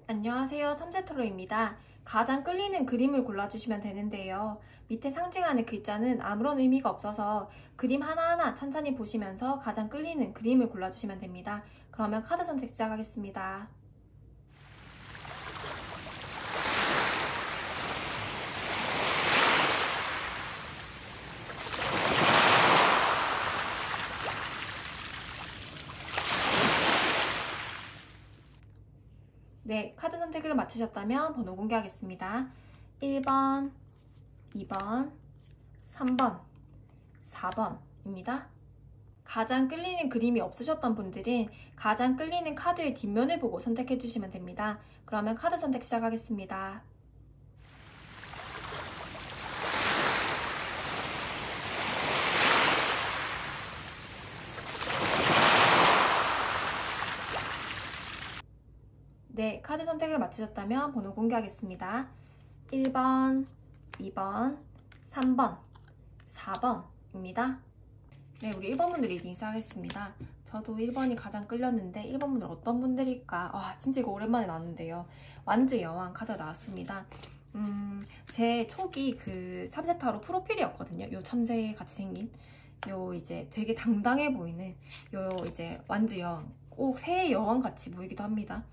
안녕하세요. 참새타로입니다. 가장 끌리는 그림을 골라주시면 되는데요. 밑에 상징하는 글자는 아무런 의미가 없어서 그림 하나하나 찬찬히 보시면서 가장 끌리는 그림을 골라주시면 됩니다. 그러면 카드 선택 시작하겠습니다. 네, 카드 선택을 마치셨다면 번호 공개하겠습니다. 1번, 2번, 3번, 4번입니다. 가장 끌리는 그림이 없으셨던 분들은 가장 끌리는 카드의 뒷면을 보고 선택해 주시면 됩니다. 그러면 카드 선택 시작하겠습니다. 네, 카드 선택을 마치셨다면 번호 공개하겠습니다. 1번, 2번, 3번, 4번입니다. 네, 우리 1번 분들 리딩 시작하겠습니다. 저도 1번이 가장 끌렸는데 1번 분들 어떤 분들일까? 와, 진짜 이거 오랜만에 나왔는데요. 완즈 여왕 카드가 나왔습니다. 제 초기 그 참새타로 프로필이었거든요. 요 참새 같이 생긴 요 이제 되게 당당해 보이는 요 이제 완즈 여왕, 꼭 새의 여왕 같이 보이기도 합니다.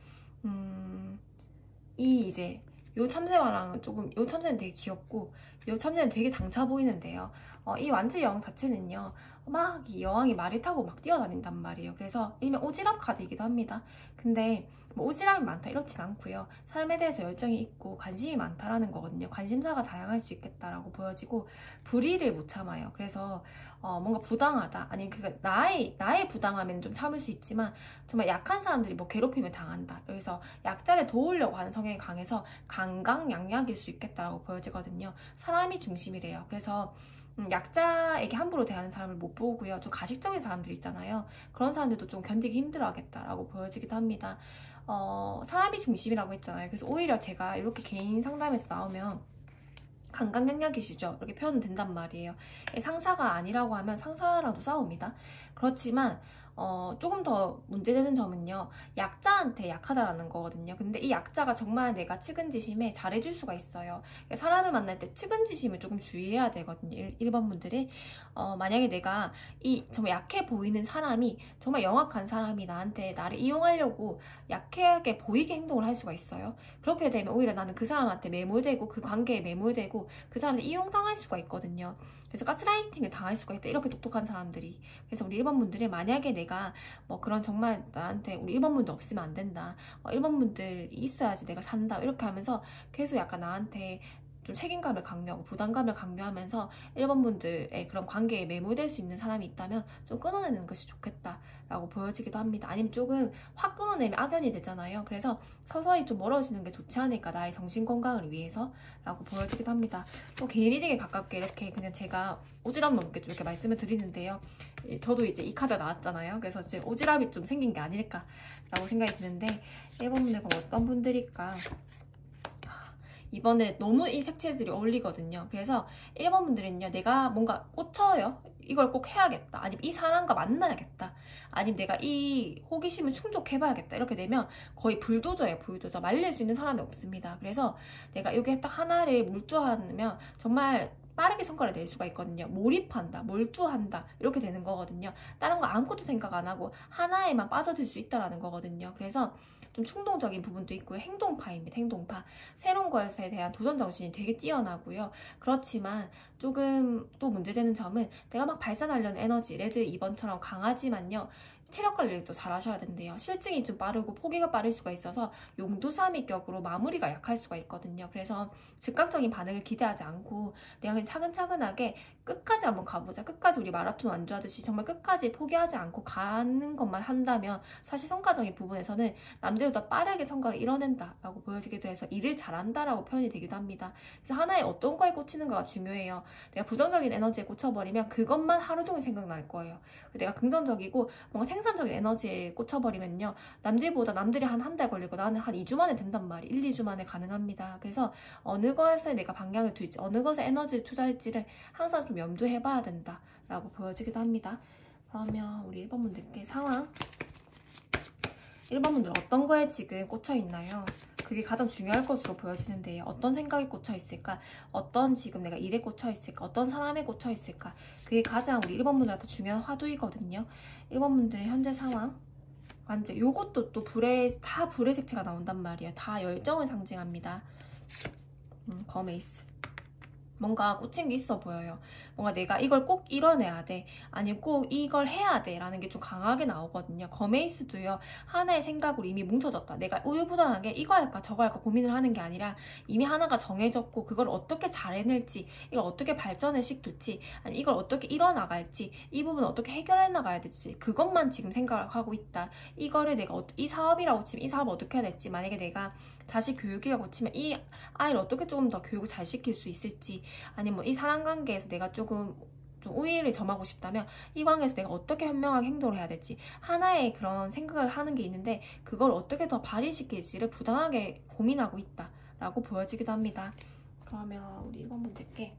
이 이제 요 참새와랑은 조금, 요 참새는 되게 귀엽고 요 참새는 되게 당차 보이는데요. 이 완즈 여왕 자체는요, 막 이 여왕이 말을 타고 막 뛰어다닌단 말이에요. 그래서 일명 오지랖 카드이기도 합니다. 근데 뭐 오지랖이 많다 이렇진 않고요. 삶에 대해서 열정이 있고 관심이 많다라는 거거든요. 관심사가 다양할 수 있겠다라고 보여지고 불의를 못 참아요. 그래서 뭔가 부당하다, 아니면 그 나의 부당함에는 좀 참을 수 있지만 정말 약한 사람들이 뭐 괴롭힘을 당한다, 그래서 약자를 도우려고 하는 성향이 강해서 강강약약일 수 있겠다라고 보여지거든요. 사람이 중심이래요. 그래서 약자에게 함부로 대하는 사람을 못 보고요. 좀 가식적인 사람들 있잖아요. 그런 사람들도 좀 견디기 힘들어 하겠다라고 보여지기도 합니다. 사람이 중심이라고 했잖아요. 그래서 오히려 제가 이렇게 개인 상담에서 나오면 강강약약이시죠? 이렇게 표현은 된단 말이에요. 상사가 아니라고 하면 상사랑도 싸웁니다. 그렇지만 조금 더 문제되는 점은요, 약자한테 약하다라는 거거든요. 근데 이 약자가 정말 내가 측은지심에 잘해줄 수가 있어요. 사람을 만날 때 측은지심을 조금 주의해야 되거든요. 1번 분들이 만약에 내가 이 정말 약해 보이는 사람이, 정말 영악한 사람이 나를 이용하려고 약하게 보이게 행동을 할 수가 있어요. 그렇게 되면 오히려 나는 그 사람한테 매몰되고 그 관계에 매몰되고 그 사람한테 이용당할 수가 있거든요. 그래서 가스라이팅을 당할 수가 있다, 이렇게 똑똑한 사람들이. 그래서 우리 1번 분들이 만약에 내가 뭐 그런, 정말 나한테 우리 1번 분들 없으면 안 된다, 1번 분들이 있어야지 내가 산다, 이렇게 하면서 계속 약간 나한테 좀 책임감을 강요하고 부담감을 강요하면서 1번 분들의 그런 관계에 매몰될 수 있는 사람이 있다면 좀 끊어내는 것이 좋겠다라고 보여지기도 합니다. 아니면 조금 확 끊어내면 악연이 되잖아요. 그래서 서서히 좀 멀어지는 게 좋지 않을까, 나의 정신건강을 위해서 라고 보여지기도 합니다. 또 개인 리딩에 가깝게 이렇게 그냥 제가 오지랖 넘게 좀 이렇게 말씀을 드리는데요. 저도 이제 이 카드가 나왔잖아요. 그래서 이제 오지랖이 좀 생긴 게 아닐까라고 생각이 드는데, 1번 분들 어떤 분들일까? 이번에 너무 이 색채들이 어울리거든요. 그래서 1번 분들은요, 내가 뭔가 꽂혀요. 이걸 꼭 해야겠다, 아니면 이 사람과 만나야겠다, 아니면 내가 이 호기심을 충족해봐야겠다, 이렇게 되면 거의 불도저예요. 불도저. 말릴 수 있는 사람이 없습니다. 그래서 내가 여기에 딱 하나를 몰두하면 정말 빠르게 성과를 낼 수가 있거든요. 몰입한다, 몰두한다, 이렇게 되는 거거든요. 다른 거 아무것도 생각 안 하고 하나에만 빠져들 수 있다라는 거거든요. 그래서 좀 충동적인 부분도 있고요. 행동파입니다. 행동파. 새로운 것에 대한 도전 정신이 되게 뛰어나고요. 그렇지만 조금 또 문제되는 점은 내가 막 발산하려는 에너지, 레드 2번처럼 강하지만요, 체력 관리를 또 잘 하셔야 된대요. 실증이 좀 빠르고 포기가 빠를 수가 있어서 용두사미격으로 마무리가 약할 수가 있거든요. 그래서 즉각적인 반응을 기대하지 않고 내가 그냥 차근차근하게 끝까지 한번 가보자, 끝까지 우리 마라톤 완주하듯이 정말 끝까지 포기하지 않고 가는 것만 한다면 사실 성과적인 부분에서는 남들보다 빠르게 성과를 이뤄낸다라고 보여지기도 해서 일을 잘한다라고 표현이 되기도 합니다. 그래서 하나에 어떤 거에 꽂히는가가 중요해요. 내가 부정적인 에너지에 꽂혀버리면 그것만 하루 종일 생각날 거예요. 내가 긍정적이고 뭔가 생산적인 에너지에 꽂혀버리면요, 남들이 한 달 걸리고 나는 한 2주 만에 된단 말이에요. 1, 2주 만에 가능합니다. 그래서 어느 것에 내가 방향을 둘지, 어느 것에 에너지를 투자할지를 항상 좀 염두해 봐야 된다라고 보여지기도 합니다. 그러면 우리 1번 분들께 상황, 1번 분들 어떤 거에 지금 꽂혀 있나요? 그게 가장 중요할 것으로 보여지는데요. 어떤 생각에 꽂혀 있을까? 어떤 지금 내가 일에 꽂혀 있을까? 어떤 사람에 꽂혀 있을까? 그게 가장 우리 1번 분들한테 중요한 화두이거든요. 1번 분들의 현재 상황. 완전 요것도 또 다 불의 색채가 나온단 말이에요. 다 열정을 상징합니다. 검에이스. 뭔가 꽂힌 게 있어 보여요. 뭔가 내가 이걸 꼭 이뤄내야 돼. 아니면 꼭 이걸 해야 돼. 라는 게 좀 강하게 나오거든요. 검에이스도요. 하나의 생각으로 이미 뭉쳐졌다. 내가 우유부단하게 이거 할까 저거 할까 고민을 하는 게 아니라 이미 하나가 정해졌고 그걸 어떻게 잘 해낼지, 이걸 어떻게 발전을 시킬지, 아니 이걸 어떻게 이뤄나갈지, 이 부분을 어떻게 해결해 나가야 될지 그것만 지금 생각을 하고 있다. 이거를 내가 이 사업이라고 치면 이 사업을 어떻게 해야 될지, 만약에 내가 자식 교육이라고 치면 이 아이를 어떻게 조금 더 교육을 잘 시킬 수 있을지, 아니면 뭐 이 사람 관계에서 내가 조금 좀 우위를 점하고 싶다면 이 관계에서 내가 어떻게 현명하게 행동을 해야 될지 하나의 그런 생각을 하는 게 있는데 그걸 어떻게 더 발휘시킬지를 부단하게 고민하고 있다 라고 보여지기도 합니다. 그러면 우리 1번 분들께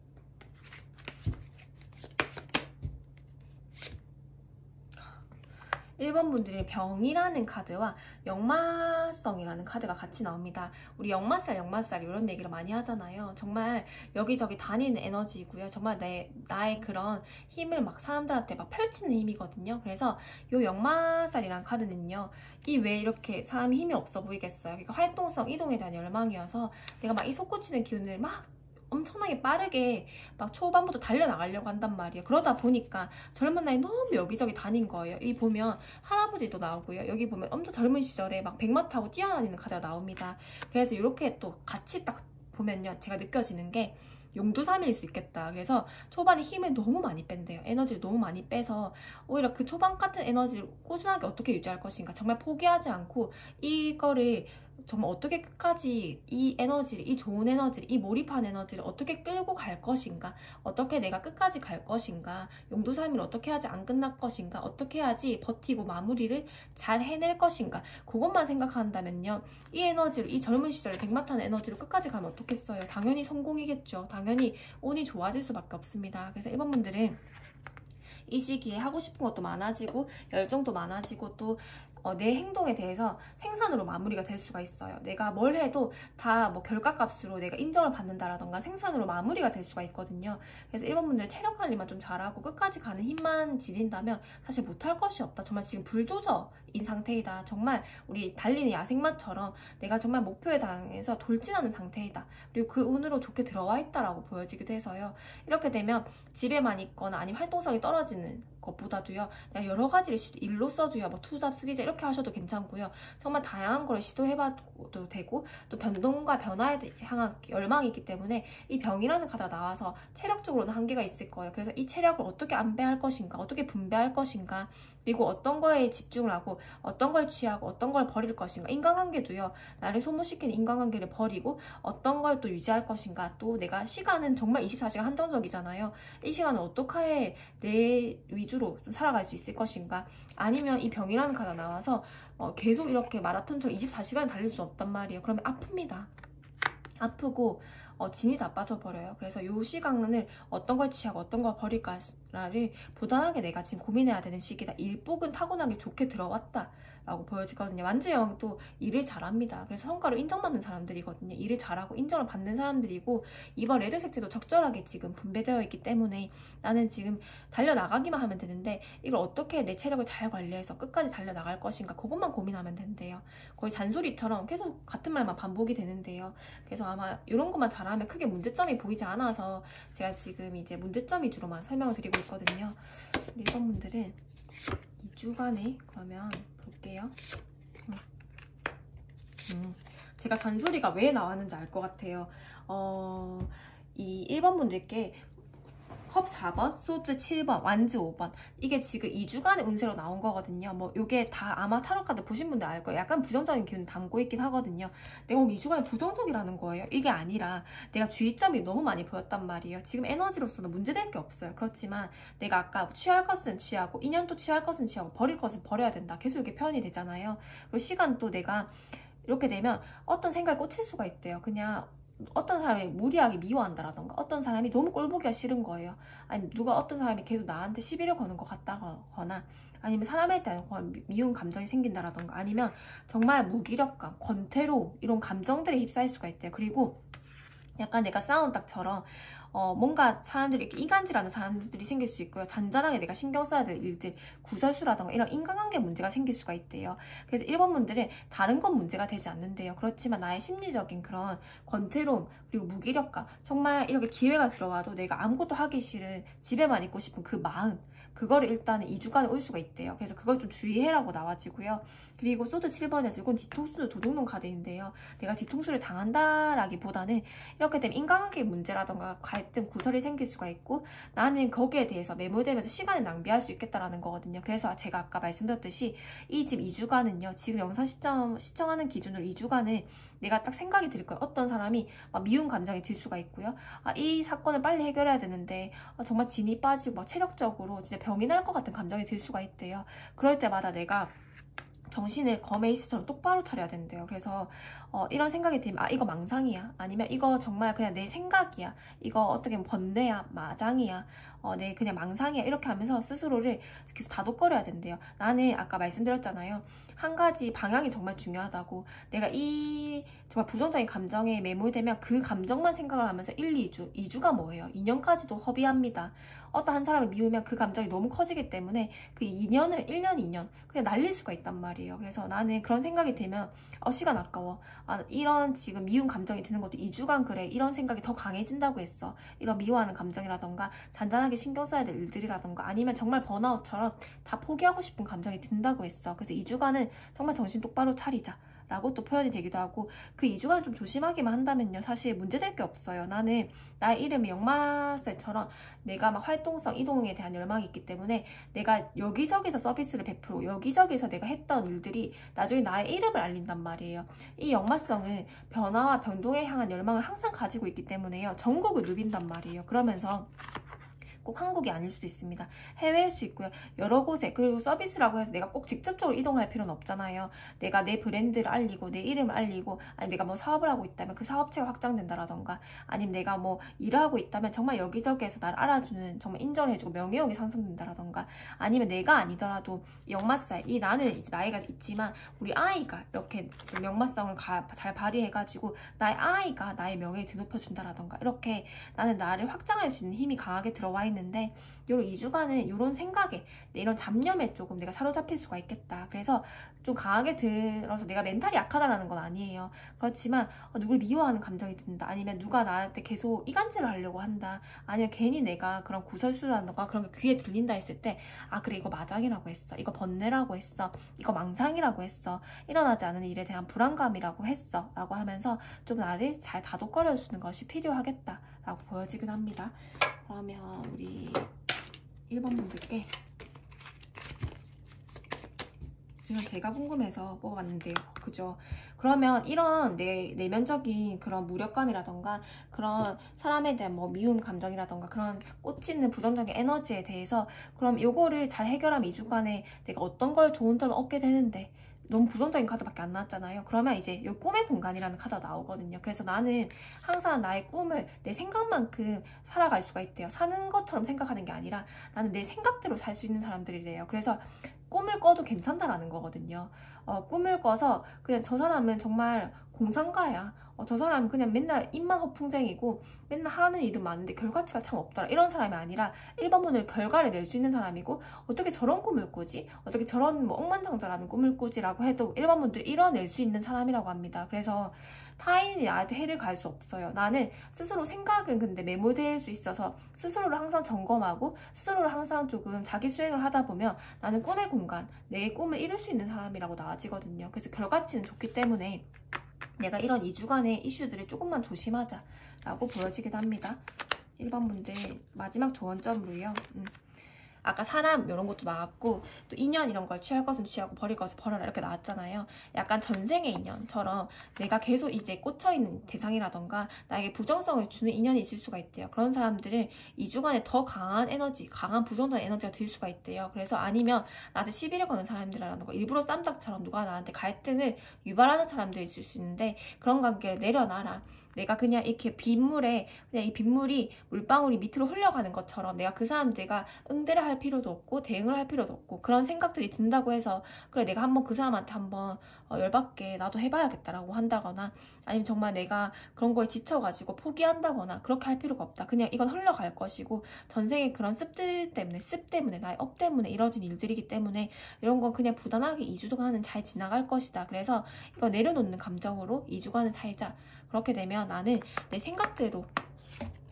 1번 분들이 병이라는 카드와 역마성이라는 카드가 같이 나옵니다. 우리 역마살 이런 얘기를 많이 하잖아요. 정말 여기저기 다니는 에너지이고요. 정말 나의 그런 힘을 막 사람들한테 막 펼치는 힘이거든요. 그래서 이 역마살이라는 카드는요. 이 왜 이렇게 사람이 힘이 없어 보이겠어요. 그러니까 활동성, 이동에 대한 열망이어서 내가 막 이 솟구치는 기운을 막 엄청나게 빠르게 막 초반부터 달려나가려고 한단 말이에요. 그러다 보니까 젊은 나이 너무 여기저기 다닌 거예요. 이 보면 할아버지도 나오고요. 여기 보면 엄청 젊은 시절에 막 백마 타고 뛰어다니는 카드가 나옵니다. 그래서 이렇게 또 같이 딱 보면요. 제가 느껴지는 게 용두삼일 수 있겠다. 그래서 초반에 힘을 너무 많이 뺀대요. 에너지를 너무 많이 빼서 오히려 그 초반 같은 에너지를 꾸준하게 어떻게 유지할 것인가, 정말 포기하지 않고 이거를 정말 어떻게 끝까지 이 에너지를, 이 좋은 에너지를, 이 몰입한 에너지를 어떻게 끌고 갈 것인가, 어떻게 내가 끝까지 갈 것인가, 용두삼일 어떻게 해야지 안 끝날 것인가, 어떻게 해야지 버티고 마무리를 잘 해낼 것인가, 그것만 생각한다면요. 이 에너지를, 이 젊은 시절에 백마탄 에너지로 끝까지 가면 어떻겠어요? 당연히 성공이겠죠. 당연히 운이 좋아질 수밖에 없습니다. 그래서 1번 분들은 이 시기에 하고 싶은 것도 많아지고 열정도 많아지고 또 내 행동에 대해서 생산으로 마무리가 될 수가 있어요. 내가 뭘 해도 다 뭐 결과값으로 내가 인정을 받는다라던가 생산으로 마무리가 될 수가 있거든요. 그래서 1번 분들 체력 관리만 좀 잘하고 끝까지 가는 힘만 지닌다면 사실 못할 것이 없다. 정말 지금 불도저인 상태이다. 정말 우리 달리는 야생마처럼 내가 정말 목표에 당해서 돌진하는 상태이다. 그리고 그 운으로 좋게 들어와 있다라고 보여지기도 해서요. 이렇게 되면 집에만 있거나 아니면 활동성이 떨어지는 것보다도요. 내가 여러 가지를 일로서도요. 뭐 투잡, 쓰기자 이렇게 하셔도 괜찮고요. 정말 다양한 걸 시도해봐도 되고 또 변동과 변화에 향한 열망이 있기 때문에 이 병이라는 카드가 나와서 체력적으로는 한계가 있을 거예요. 그래서 이 체력을 어떻게 안배할 것인가, 어떻게 분배할 것인가, 그리고 어떤 거에 집중을 하고 어떤 걸 취하고 어떤 걸 버릴 것인가. 인간관계도요. 나를 소모시키는 인간관계를 버리고 어떤 걸 또 유지할 것인가. 또 내가 시간은 정말 24시간 한정적이잖아요. 이 시간을 어떻게 내 위주로 좀 살아갈 수 있을 것인가. 아니면 이 병이라는 카드가 나와서 계속 이렇게 마라톤처럼 24시간 달릴 수 없단 말이에요. 그러면 아픕니다. 아프고 진이 다 빠져버려요. 그래서 이 시간을 어떤 걸 취하고 어떤 걸 버릴까를 부단하게 내가 지금 고민해야 되는 시기다. 일복은 타고나게 좋게 들어왔다 라고 보여지거든요. 완제형도 일을 잘합니다. 그래서 성과를 인정받는 사람들이거든요. 일을 잘하고 인정을 받는 사람들이고 이번 레드 색채도 적절하게 지금 분배되어 있기 때문에 나는 지금 달려나가기만 하면 되는데 이걸 어떻게 내 체력을 잘 관리해서 끝까지 달려나갈 것인가, 그것만 고민하면 된대요. 거의 잔소리처럼 계속 같은 말만 반복이 되는데요. 그래서 아마 이런 것만 잘하면 크게 문제점이 보이지 않아서 제가 지금 이제 문제점 위주로만 설명을 드리고 있거든요. 우리 1번 분들은 2주간에 그러면 볼게요. 제가 잔소리가 왜 나왔는지 알 것 같아요. 이 1번 분들께 컵 4번, 소드 7번, 완즈 5번. 이게 지금 2주간의 운세로 나온 거거든요. 뭐 요게 다 아마 타로카드 보신 분들 알 거예요. 약간 부정적인 기운 담고 있긴 하거든요. 내가 2주간에 부정적이라는 거예요. 이게 아니라 내가 주의점이 너무 많이 보였단 말이에요. 지금 에너지로서는 문제될 게 없어요. 그렇지만 내가 아까 취할 것은 취하고 인연도 취할 것은 취하고 버릴 것은 버려야 된다. 계속 이렇게 표현이 되잖아요. 그리고 시간도 내가 이렇게 되면 어떤 생각에 꽂힐 수가 있대요. 그냥 어떤 사람이 무리하게 미워한다라던가 어떤 사람이 너무 꼴보기가 싫은 거예요. 아니면 누가 어떤 사람이 계속 나한테 시비를 거는 것 같다거나 아니면 사람에 대한 미운 감정이 생긴다라던가 아니면 정말 무기력감, 권태로움 이런 감정들에 휩싸일 수가 있대요. 그리고 약간 내가 싸운 딱처럼 뭔가 사람들이 이렇게 이간질하는 사람들이 생길 수 있고요. 잔잔하게 내가 신경 써야 될 일들, 구설수라던가 이런 인간관계 문제가 생길 수가 있대요. 그래서 1번 분들은 다른 건 문제가 되지 않는데요. 그렇지만 나의 심리적인 그런 권태로움 그리고 무기력감 정말 이렇게 기회가 들어와도 내가 아무것도 하기 싫은 집에만 있고 싶은 그 마음 그거를 일단은 2주간에 올 수가 있대요. 그래서 그걸 좀 주의해라고 나와지고요. 그리고 소드 7번에서 이건 뒤통수 도둑놈 카드인데요. 내가 뒤통수를 당한다라기보다는 이렇게 되면 인간관계 문제라던가 갈등, 구설이 생길 수가 있고 나는 거기에 대해서 매몰되면서 시간을 낭비할 수 있겠다라는 거거든요. 그래서 제가 아까 말씀드렸듯이 이 집 2주간은요. 지금 영상 시청하는 기준으로 2주간은 내가 딱 생각이 들 거예요. 어떤 사람이 막 미운 감정이 들 수가 있고요. 이 사건을 빨리 해결해야 되는데 정말 진이 빠지고 막 체력적으로 진짜 병이 날 것 같은 감정이 들 수가 있대요. 그럴 때마다 내가 정신을 거메이스처럼 똑바로 차려야 된대요. 그래서 이런 생각이 들면 이거 망상이야 아니면 이거 정말 그냥 내 생각이야 이거 어떻게 보면 번뇌야 마장이야 내 그냥 망상이야 이렇게 하면서 스스로를 계속 다독거려야 된대요. 나는 아까 말씀드렸잖아요. 한 가지 방향이 정말 중요하다고. 내가 이 정말 부정적인 감정에 매몰되면 그 감정만 생각을 하면서 1, 2주, 2주가 뭐예요? 2년까지도 허비합니다. 어떤 한 사람을 미우면 그 감정이 너무 커지기 때문에 그 2년을 1년, 2년 그냥 날릴 수가 있단 말이에요. 그래서 나는 그런 생각이 들면 시간 아까워. 이런 지금 미운 감정이 드는 것도 2주간 그래. 이런 생각이 더 강해진다고 했어. 이런 미워하는 감정이라던가 잔잔하게 신경 써야 될 일들이라던가 아니면 정말 번아웃처럼 다 포기하고 싶은 감정이 든다고 했어. 그래서 2주간은 정말 정신 똑바로 차리자 라고 또 표현이 되기도 하고 그 2주간 좀 조심하기만 한다면요 사실 문제될 게 없어요. 나는 나의 이름이 역마살처럼 내가 막 활동성 이동에 대한 열망이 있기 때문에 내가 여기저기서 서비스를 베풀고 여기저기서 내가 했던 일들이 나중에 나의 이름을 알린단 말이에요. 이 역마성은 변화와 변동에 향한 열망을 항상 가지고 있기 때문에요 전국을 누빈단 말이에요. 그러면서 꼭 한국이 아닐 수도 있습니다. 해외일 수 있고요. 여러 곳에 그리고 서비스라고 해서 내가 꼭 직접적으로 이동할 필요는 없잖아요. 내가 내 브랜드를 알리고 내 이름을 알리고 아니면 내가 뭐 사업을 하고 있다면 그 사업체가 확장된다라던가 아니면 내가 뭐 일을 하고 있다면 정말 여기저기에서 나를 알아주는 정말 인정해주고 명예욕이 상승된다라던가 아니면 내가 아니더라도 역마살 이 나는 이제 나이가 있지만 우리 아이가 이렇게 좀 역마성을 잘 발휘해가지고 나의 아이가 나의 명예를 드높여준다라던가 이렇게 나는 나를 확장할 수 있는 힘이 강하게 들어와 있는데 요런 2주간은 요런 생각에 이런 잡념에 조금 내가 사로잡힐 수가 있겠다. 그래서 좀 강하게 들어서 내가 멘탈이 약하다라는 건 아니에요. 그렇지만 누굴 미워하는 감정이 든다. 아니면 누가 나한테 계속 이간질을 하려고 한다. 아니면 괜히 내가 그런 구설수라던가 그런 게 귀에 들린다 했을 때 그래 이거 마장이라고 했어. 이거 번뇌라고 했어. 이거 망상이라고 했어. 일어나지 않은 일에 대한 불안감이라고 했어. 라고 하면서 좀 나를 잘 다독거려주는 것이 필요하겠다. 라고 보여지긴 합니다. 그러면 우리 1번 분들께 이건 제가 궁금해서 뽑아봤는데요. 그죠? 그러면 이런 내면적인 그런 무력감이라던가 그런 사람에 대한 뭐 미움 감정이라던가 그런 꽂히는 부정적인 에너지에 대해서 그럼 요거를 잘 해결하면 2주간에 내가 어떤 걸 좋은 점을 얻게 되는데 너무 부정적인 카드밖에 안 나왔잖아요. 그러면 이제 이 꿈의 공간이라는 카드가 나오거든요. 그래서 나는 항상 나의 꿈을 내 생각만큼 살아갈 수가 있대요. 사는 것처럼 생각하는 게 아니라 나는 내 생각대로 살 수 있는 사람들이래요. 그래서 꿈을 꿔도 괜찮다라는 거거든요. 꿈을 꿔서 그냥 저 사람은 정말 공상가야. 저 사람은 그냥 맨날 입만 허풍쟁이고 맨날 하는 일은 많은데 결과치가 참 없더라. 이런 사람이 아니라 1번분을 결과를 낼 수 있는 사람이고 어떻게 저런 꿈을 꾸지? 어떻게 저런 뭐 억만장자라는 꿈을 꾸지라고 해도 1번분들이 이뤄낼 수 있는 사람이라고 합니다. 그래서 타인이 나한테 해를 갈 수 없어요. 나는 스스로 생각은 근데 매몰될 수 있어서 스스로를 항상 점검하고 스스로를 항상 조금 자기 수행을 하다 보면 나는 꿈의 공간, 내 꿈을 이룰 수 있는 사람이라고 나아지거든요. 그래서 결과치는 좋기 때문에 내가 이런 2주간의 이슈들을 조금만 조심하자 라고 보여지기도 합니다. 1번 분들 마지막 조언점으로요. 아까 사람 이런 것도 나왔고 또 인연 이런 걸 취할 것은 취하고 버릴 것은 버려라 이렇게 나왔잖아요. 약간 전생의 인연처럼 내가 계속 이제 꽂혀있는 대상이라던가 나에게 부정성을 주는 인연이 있을 수가 있대요. 그런 사람들은 이 주간에 더 강한 에너지, 강한 부정적인 에너지가 들 수가 있대요. 그래서 아니면 나한테 시비를 거는 사람들이라는 거, 일부러 쌈닭처럼 누가 나한테 갈등을 유발하는 사람들이 있을 수 있는데 그런 관계를 내려놔라. 내가 그냥 이렇게 빗물에 그냥 이 빗물이 물방울이 밑으로 흘러가는 것처럼 내가 그 사람들과 응대를 할 필요도 없고 대응을 할 필요도 없고 그런 생각들이 든다고 해서 그래 내가 한번 그 사람한테 한번 열받게 나도 해봐야겠다라고 한다거나 아니면 정말 내가 그런 거에 지쳐가지고 포기한다거나 그렇게 할 필요가 없다. 그냥 이건 흘러갈 것이고 전생에 그런 습들 때문에 습 때문에 나의 업 때문에 이뤄진 일들이기 때문에 이런 건 그냥 부단하게 2주간은 잘 지나갈 것이다. 그래서 이거 내려놓는 감정으로 2주간은 살자. 그렇게 되면 나는 내 생각대로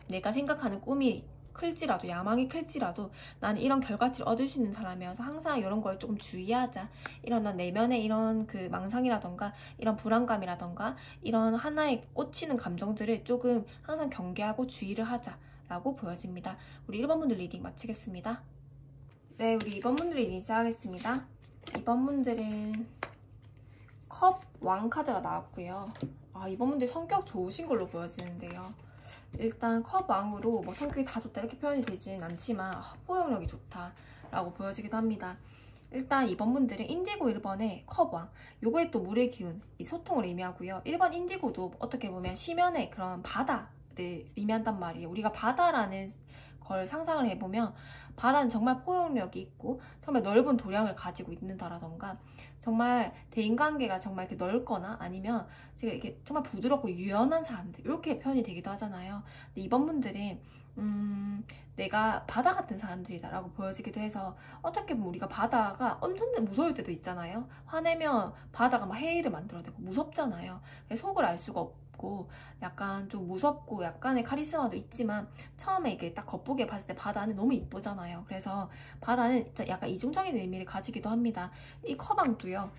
내가 생각하는 꿈이 클지라도 야망이 클지라도 나는 이런 결과치를 얻을 수 있는 사람이어서 항상 이런 걸 조금 주의하자. 이런 난 내면에 이런 그 망상이라던가 이런 불안감이라던가 이런 하나에 꽂히는 감정들을 조금 항상 경계하고 주의를 하자라고 보여집니다. 우리 1번 분들 리딩 마치겠습니다. 네, 우리 2번 분들 리딩 시작하겠습니다. 2번 분들은 컵 왕 카드가 나왔고요. 이번 분들 성격 좋으신 걸로 보여지는데요. 일단 컵 왕으로 뭐 성격이 다 좋다 이렇게 표현이 되진 않지만 포용력이 좋다라고 보여지기도 합니다. 일단 2번 분들은 인디고 1번에 컵 왕, 요거에 또 물의 기운, 이 소통을 의미하고요. 1번 인디고도 어떻게 보면 시면의 그런 바다를 의미한단 말이에요. 우리가 바다라는 걸 상상을 해보면 바다는 정말 포용력이 있고 정말 넓은 도량을 가지고 있는다라던가 정말 대인관계가 정말 이렇게 넓거나 아니면 제가 이렇게 정말 부드럽고 유연한 사람들 이렇게 표현이 되기도 하잖아요. 근데 이번 분들은 내가 바다 같은 사람들이다 라고 보여지기도 해서 어떻게 보면 우리가 바다가 엄청 무서울 때도 있잖아요. 화내면 바다가 막 해일을 만들어내고 무섭잖아요. 속을 알 수가 없고 약간 좀 무섭고 약간의 카리스마도 있지만 처음에 이게 딱 겉보기에 봤을 때 바다는 너무 이쁘잖아요. 그래서 바다는 약간 이중적인 의미를 가지기도 합니다. 이 커방도요.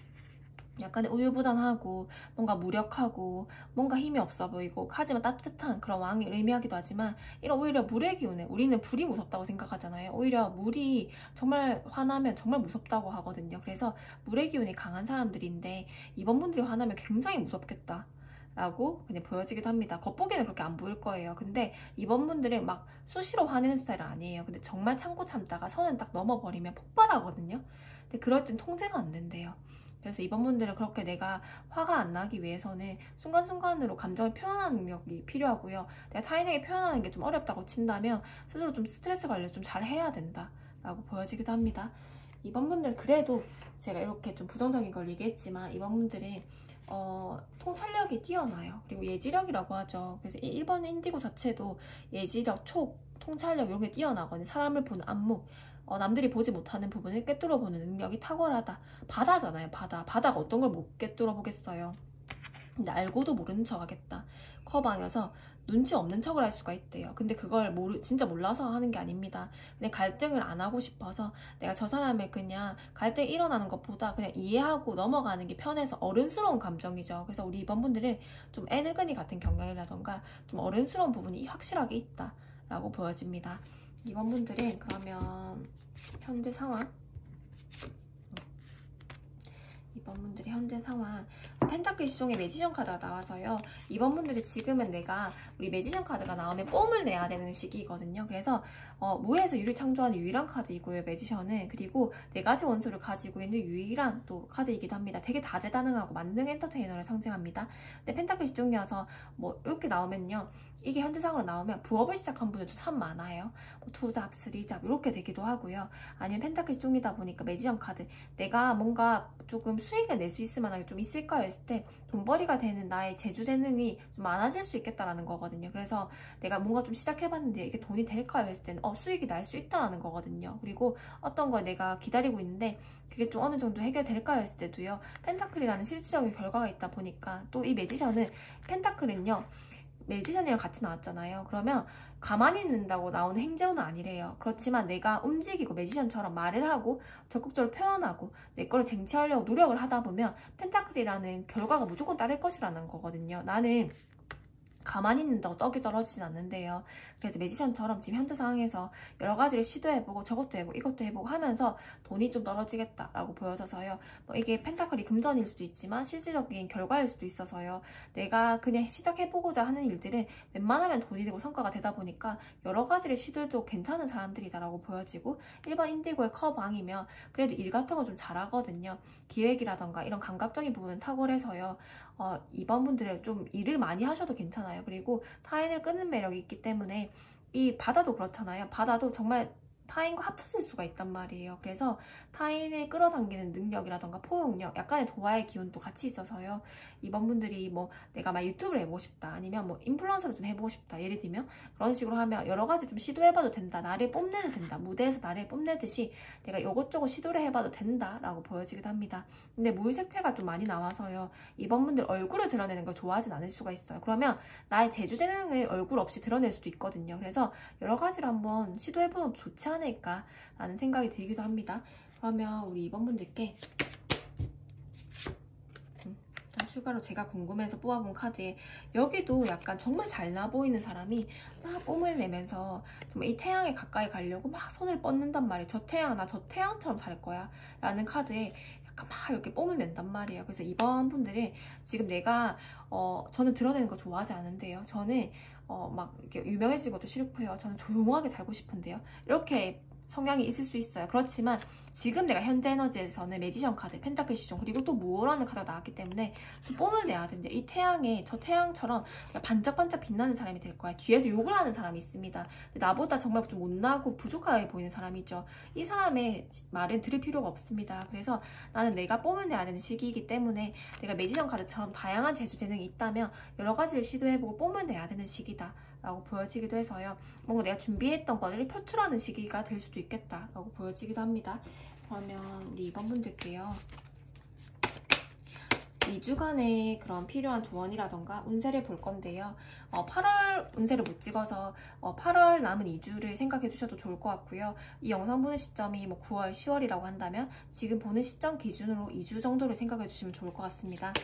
약간 우유부단하고 뭔가 무력하고 뭔가 힘이 없어 보이고 하지만 따뜻한 그런 왕을 의미하기도 하지만 이런 오히려 물의 기운에 우리는 불이 무섭다고 생각하잖아요. 오히려 물이 정말 화나면 정말 무섭다고 하거든요. 그래서 물의 기운이 강한 사람들인데 이번 분들이 화나면 굉장히 무섭겠다 라고 그냥 보여지기도 합니다. 겉보기에는 그렇게 안 보일 거예요. 근데 이번 분들은 막 수시로 화내는 스타일은 아니에요. 근데 정말 참고 참다가 선을 딱 넘어버리면 폭발하거든요. 근데 그럴 땐 통제가 안 된대요. 그래서 이번 분들은 그렇게 내가 화가 안 나기 위해서는 순간순간으로 감정을 표현하는 능력이 필요하고요. 내가 타인에게 표현하는 게 좀 어렵다고 친다면 스스로 좀 스트레스 관리를 좀 잘 해야 된다 라고 보여지기도 합니다. 이번 분들은 그래도 제가 이렇게 좀 부정적인 걸 얘기했지만 이번 분들은 통찰력이 뛰어나요. 그리고 예지력이라고 하죠. 그래서 이 1번 인디고 자체도 예지력, 촉, 통찰력 이런 게 뛰어나거든요. 사람을 보는 안목, 남들이 보지 못하는 부분을 꿰뚫어 보는 능력이 탁월하다. 바다잖아요. 바다가 어떤 걸 못 꿰뚫어 보겠어요. 근데 알고도 모르는 척 하겠다. 커방여서 눈치 없는 척을 할 수가 있대요. 근데 그걸 진짜 몰라서 하는 게 아닙니다. 그냥 갈등을 안 하고 싶어서 내가 저 사람을 그냥 갈등이 일어나는 것보다 그냥 이해하고 넘어가는 게 편해서 어른스러운 감정이죠. 그래서 우리 이번 분들은 좀 애늙은이 같은 경향이라던가 좀 어른스러운 부분이 확실하게 있다라고 보여집니다. 이번 분들은 그러면 현재 상황 이번 분들의 현재 상황 펜타클 시종의 매지션 카드가 나와서요. 이번 분들이 지금은 내가 우리 매지션 카드가 나오면 뽐을 내야 되는 시기거든요. 그래서 무에서 유를 창조하는 유일한 카드이고요. 매지션은 그리고 4가지 원소를 가지고 있는 유일한 또 카드이기도 합니다. 되게 다재다능하고 만능 엔터테이너를 상징합니다. 근데 펜타클 시종이어서 뭐 이렇게 나오면요. 이게 현재상으로 나오면 부업을 시작한 분들도 참 많아요. 뭐 2잡, 3잡 이렇게 되기도 하고요. 아니면 펜타클 시종이다 보니까 매지션 카드 내가 뭔가 조금 수익을 낼 수 있을 만한 게 좀 있을까 했을 때 돈벌이가 되는 나의 재주재능이 좀 많아질 수 있겠다라는 거거든요. 그래서 내가 뭔가 좀 시작해봤는데 이게 돈이 될까요 했을 때는 수익이 날 수 있다라는 거거든요. 그리고 어떤 걸 내가 기다리고 있는데 그게 좀 어느 정도 해결될까요 했을 때도요. 펜타클이라는 실질적인 결과가 있다 보니까 또 이 매지션은 펜타클은요. 매지션이랑 같이 나왔잖아요. 그러면 가만히 있는다고 나오는 행재우는 아니래요. 그렇지만 내가 움직이고 매지션처럼 말을 하고 적극적으로 표현하고 내 거를 쟁취하려고 노력을 하다 보면 펜타클이라는 결과가 무조건 따를 것이라는 거거든요. 나는 가만히 있는다고 떡이 떨어지진 않는데요. 그래서 매지션처럼 지금 현재 상황에서 여러 가지를 시도해보고 저것도 해보고 이것도 해보고 하면서 돈이 좀 떨어지겠다라고 보여져서요. 뭐 이게 펜타클이 금전일 수도 있지만 실질적인 결과일 수도 있어서요. 내가 그냥 시작해보고자 하는 일들은 웬만하면 돈이 되고 성과가 되다 보니까 여러 가지를 시도해도 괜찮은 사람들이다라고 보여지고, 일반 인디고의 커방이면 그래도 일 같은 거 좀 잘하거든요. 기획이라던가 이런 감각적인 부분은 탁월해서요. 이번 분들은 좀 일을 많이 하셔도 괜찮아요. 그리고 타인을 끄는 매력이 있기 때문에, 이 바다도 그렇잖아요. 바다도 정말 타인과 합쳐질 수가 있단 말이에요. 그래서 타인을 끌어당기는 능력이라던가 포용력, 약간의 도화의 기운도 같이 있어서요. 이번 분들이 뭐 내가 막 유튜브를 해보고 싶다, 아니면 뭐 인플루언서를 좀 해보고 싶다, 예를 들면 그런 식으로 하면 여러 가지 좀 시도해봐도 된다, 나를 뽐내도 된다, 무대에서 나를 뽐내듯이 내가 이것저것 시도를 해봐도 된다라고 보여지기도 합니다. 근데 물색채가 좀 많이 나와서요. 이번 분들 얼굴을 드러내는 걸 좋아하진 않을 수가 있어요. 그러면 나의 제주재능을 얼굴 없이 드러낼 수도 있거든요. 그래서 여러 가지를 한번 시도해보는 것도 좋지 않을까라는 생각이 들기도 합니다. 그러면 우리 이번 분들께 추가로 제가 궁금해서 뽑아본 카드에, 여기도 약간 정말 잘나 보이는 사람이 막 뽐을 내면서 정말 이 태양에 가까이 가려고 막 손을 뻗는단 말이에요. 저 태양, 나 저 태양처럼 살 거야 라는 카드에 약간 막 이렇게 뽐을 낸단 말이에요. 그래서 이번 분들은 지금 내가 저는 드러내는 거 좋아하지 않은데요. 저는 막 이렇게 유명해지는 것도 싫고요. 저는 조용하게 살고 싶은데요. 이렇게 성향이 있을 수 있어요. 그렇지만 지금 내가 현재 에너지에서는 매지션 카드, 펜타클 시종, 그리고 또 무오라는 카드가 나왔기 때문에 좀 뽐을 내야 되는데, 이 태양에, 저 태양처럼 반짝반짝 빛나는 사람이 될 거야. 뒤에서 욕을 하는 사람이 있습니다. 근데 나보다 정말 좀 못나고 부족하게 보이는 사람이죠. 이 사람의 말은 들을 필요가 없습니다. 그래서 나는 내가 뽐을 내야 되는 시기이기 때문에, 내가 매지션 카드처럼 다양한 재주 재능이 있다면 여러 가지를 시도해보고 뽐을 내야 되는 시기다 라고 보여지기도 해서요. 뭔가 내가 준비했던 것을 표출하는 시기가 될 수도 있겠다 라고 보여지기도 합니다. 그러면 우리 이번 분들께요, 2주간의 그런 필요한 조언이라던가 운세를 볼 건데요. 8월 운세를 못 찍어서 8월 남은 2주를 생각해 주셔도 좋을 것 같고요. 이 영상 보는 시점이 뭐 9월, 10월이라고 한다면 지금 보는 시점 기준으로 2주 정도를 생각해 주시면 좋을 것 같습니다.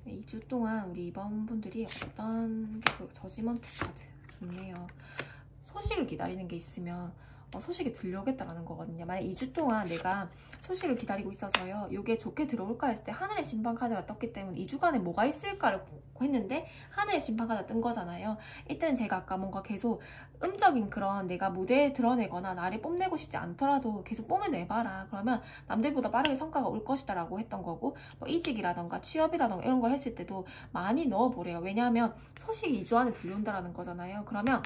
2주 동안 우리 이번 분들이 어떤 저지먼트 카드 좋네요. 소식을 기다리는 게 있으면 소식이 들려오겠다라는 거거든요. 만약 2주 동안 내가 소식을 기다리고 있어서요, 이게 좋게 들어올까 했을 때 하늘의 심판 카드가 떴기 때문에 2주간에 뭐가 있을까를 했는데 하늘의 심판 카드가 뜬 거잖아요. 이때는 제가 아까 뭔가 계속 음적인 그런 내가 무대에 드러내거나 나를 뽐내고 싶지 않더라도 계속 뽐내봐라. 그러면 남들보다 빠르게 성과가 올 것이다 라고 했던 거고, 뭐 이직이라던가 취업이라던가 이런 걸 했을 때도 많이 넣어보래요. 왜냐하면 소식이 2주 안에 들려온다라는 거잖아요. 그러면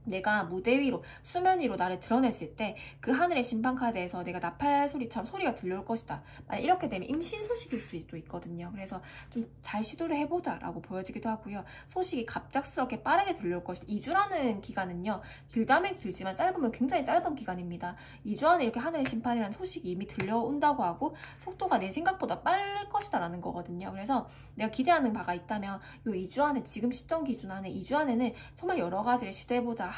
내가 무대 위로, 수면 위로 나를 드러냈을 때 그 하늘의 심판카드에서 내가 나팔 소리처럼 소리가 들려올 것이다. 만약 이렇게 되면 임신 소식일 수도 있거든요. 그래서 좀 잘 시도를 해보자 라고 보여지기도 하고요. 소식이 갑작스럽게 빠르게 들려올 것이다. 2주라는 기간은요, 길다면 길지만 짧으면 굉장히 짧은 기간입니다. 2주 안에 이렇게 하늘의 심판이라는 소식이 이미 들려온다고 하고 속도가 내 생각보다 빠를 것이다 라는 거거든요. 그래서 내가 기대하는 바가 있다면 이 2주 안에, 지금 시점 기준 안에 2주 안에는 정말 여러 가지를 시도해보자.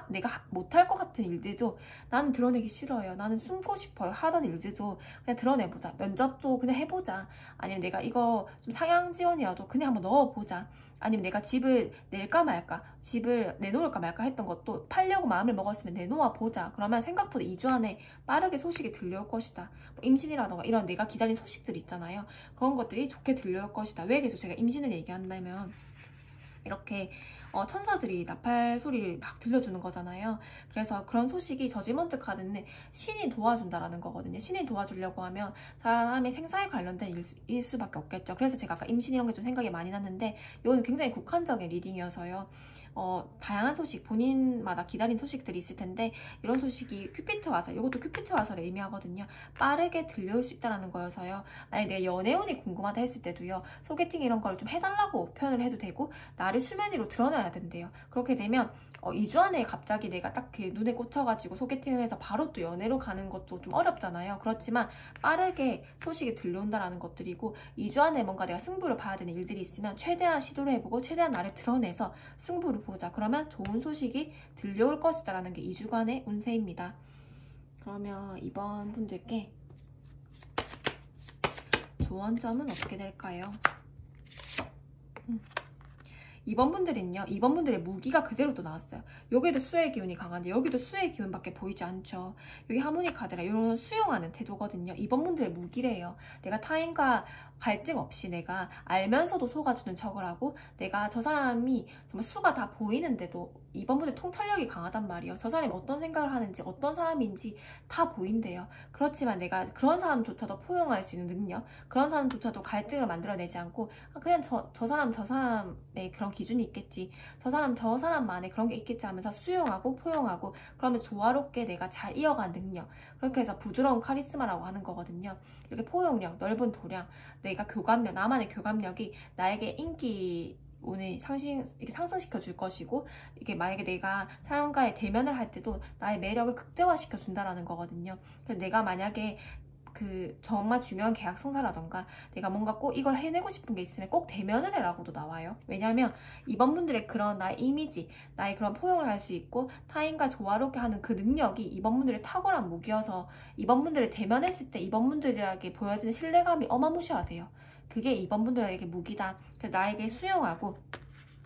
내가 못할 것 같은 일들도 나는 드러내기 싫어요. 나는 숨고 싶어요. 하던 일들도 그냥 드러내보자. 면접도 그냥 해보자. 아니면 내가 이거 좀 상향 지원이어도 그냥 한번 넣어보자. 아니면 내가 집을 낼까 말까, 집을 내놓을까 말까 했던 것도 팔려고 마음을 먹었으면 내놓아 보자. 그러면 생각보다 2주 안에 빠르게 소식이 들려올 것이다. 뭐 임신이라던가 이런 내가 기다린 소식들 있잖아요. 그런 것들이 좋게 들려올 것이다. 왜 계속 제가 임신을 얘기한다면, 이렇게 천사들이 나팔 소리를 막 들려주는 거잖아요. 그래서 그런 소식이, 저지먼트 카드는 신이 도와준다라는 거거든요. 신이 도와주려고 하면 사람의 생사에 관련된 일 수밖에 없겠죠. 그래서 제가 아까 임신 이런 게 좀 생각이 많이 났는데, 이거는 굉장히 국한적인 리딩이어서요. 다양한 소식, 본인마다 기다린 소식들이 있을 텐데, 이런 소식이 큐피트 화살, 이것도 큐피트 화살을 의미하거든요. 빠르게 들려올 수 있다는 거여서요. 만약에 내가 연애운이 궁금하다 했을 때도요, 소개팅 이런 걸 좀 해달라고 표현을 해도 되고, 나를 수면 위로 드러내야 된대요. 그렇게 되면 2주 안에 갑자기 내가 딱 그 눈에 꽂혀가지고 소개팅을 해서 바로 또 연애로 가는 것도 좀 어렵잖아요. 그렇지만 빠르게 소식이 들려온다라는 것들이고, 2주 안에 뭔가 내가 승부를 봐야 되는 일들이 있으면 최대한 시도를 해보고 최대한 나를 드러내서 승부를 보자. 그러면 좋은 소식이 들려올 것이다 라는 게 2주간의 운세입니다. 그러면 이번 분들께 조언점은 어떻게 될까요? 2번 분들은요, 2번 분들의 무기가 그대로 또 나왔어요. 여기도 수의 기운이 강한데 여기도 수의 기운밖에 보이지 않죠. 여기 하모니 카드라 이런 수용하는 태도거든요. 2번 분들의 무기래요. 내가 타인과 갈등 없이 내가 알면서도 속아주는 척을 하고, 내가 저 사람이 정말 수가 다 보이는데도 2번 분들 통찰력이 강하단 말이에요. 저 사람이 어떤 생각을 하는지 어떤 사람인지 다 보인대요. 그렇지만 내가 그런 사람조차도 포용할 수 있는 능력, 그런 사람조차도 갈등을 만들어내지 않고 그냥 저 사람의 그런 기준이 있겠지, 저 사람만의 그런 게 있겠지 하면서 수용하고 포용하고, 그러면 조화롭게 내가 잘 이어가는 능력, 그렇게 해서 부드러운 카리스마라고 하는 거거든요. 이렇게 포용력, 넓은 도량, 내가 교감력, 나만의 교감력이 나에게 인기 운을 상승시켜 줄 것이고, 이게 만약에 내가 사람과의 대면을 할 때도 나의 매력을 극대화시켜 준다라는 거거든요. 그래서 내가 만약에 정말 중요한 계약 성사라던가 내가 뭔가 꼭 이걸 해내고 싶은 게 있으면 꼭 대면을 해라고도 나와요. 왜냐하면 이번 분들의 그런 나의 이미지, 나의 그런 포용을 할 수 있고 타인과 조화롭게 하는 그 능력이 이번 분들의 탁월한 무기여서, 이번 분들을 대면했을 때 이번 분들에게 보여지는 신뢰감이 어마무시하대요. 그게 이번 분들에게 무기다. 그래서 나에게 수용하고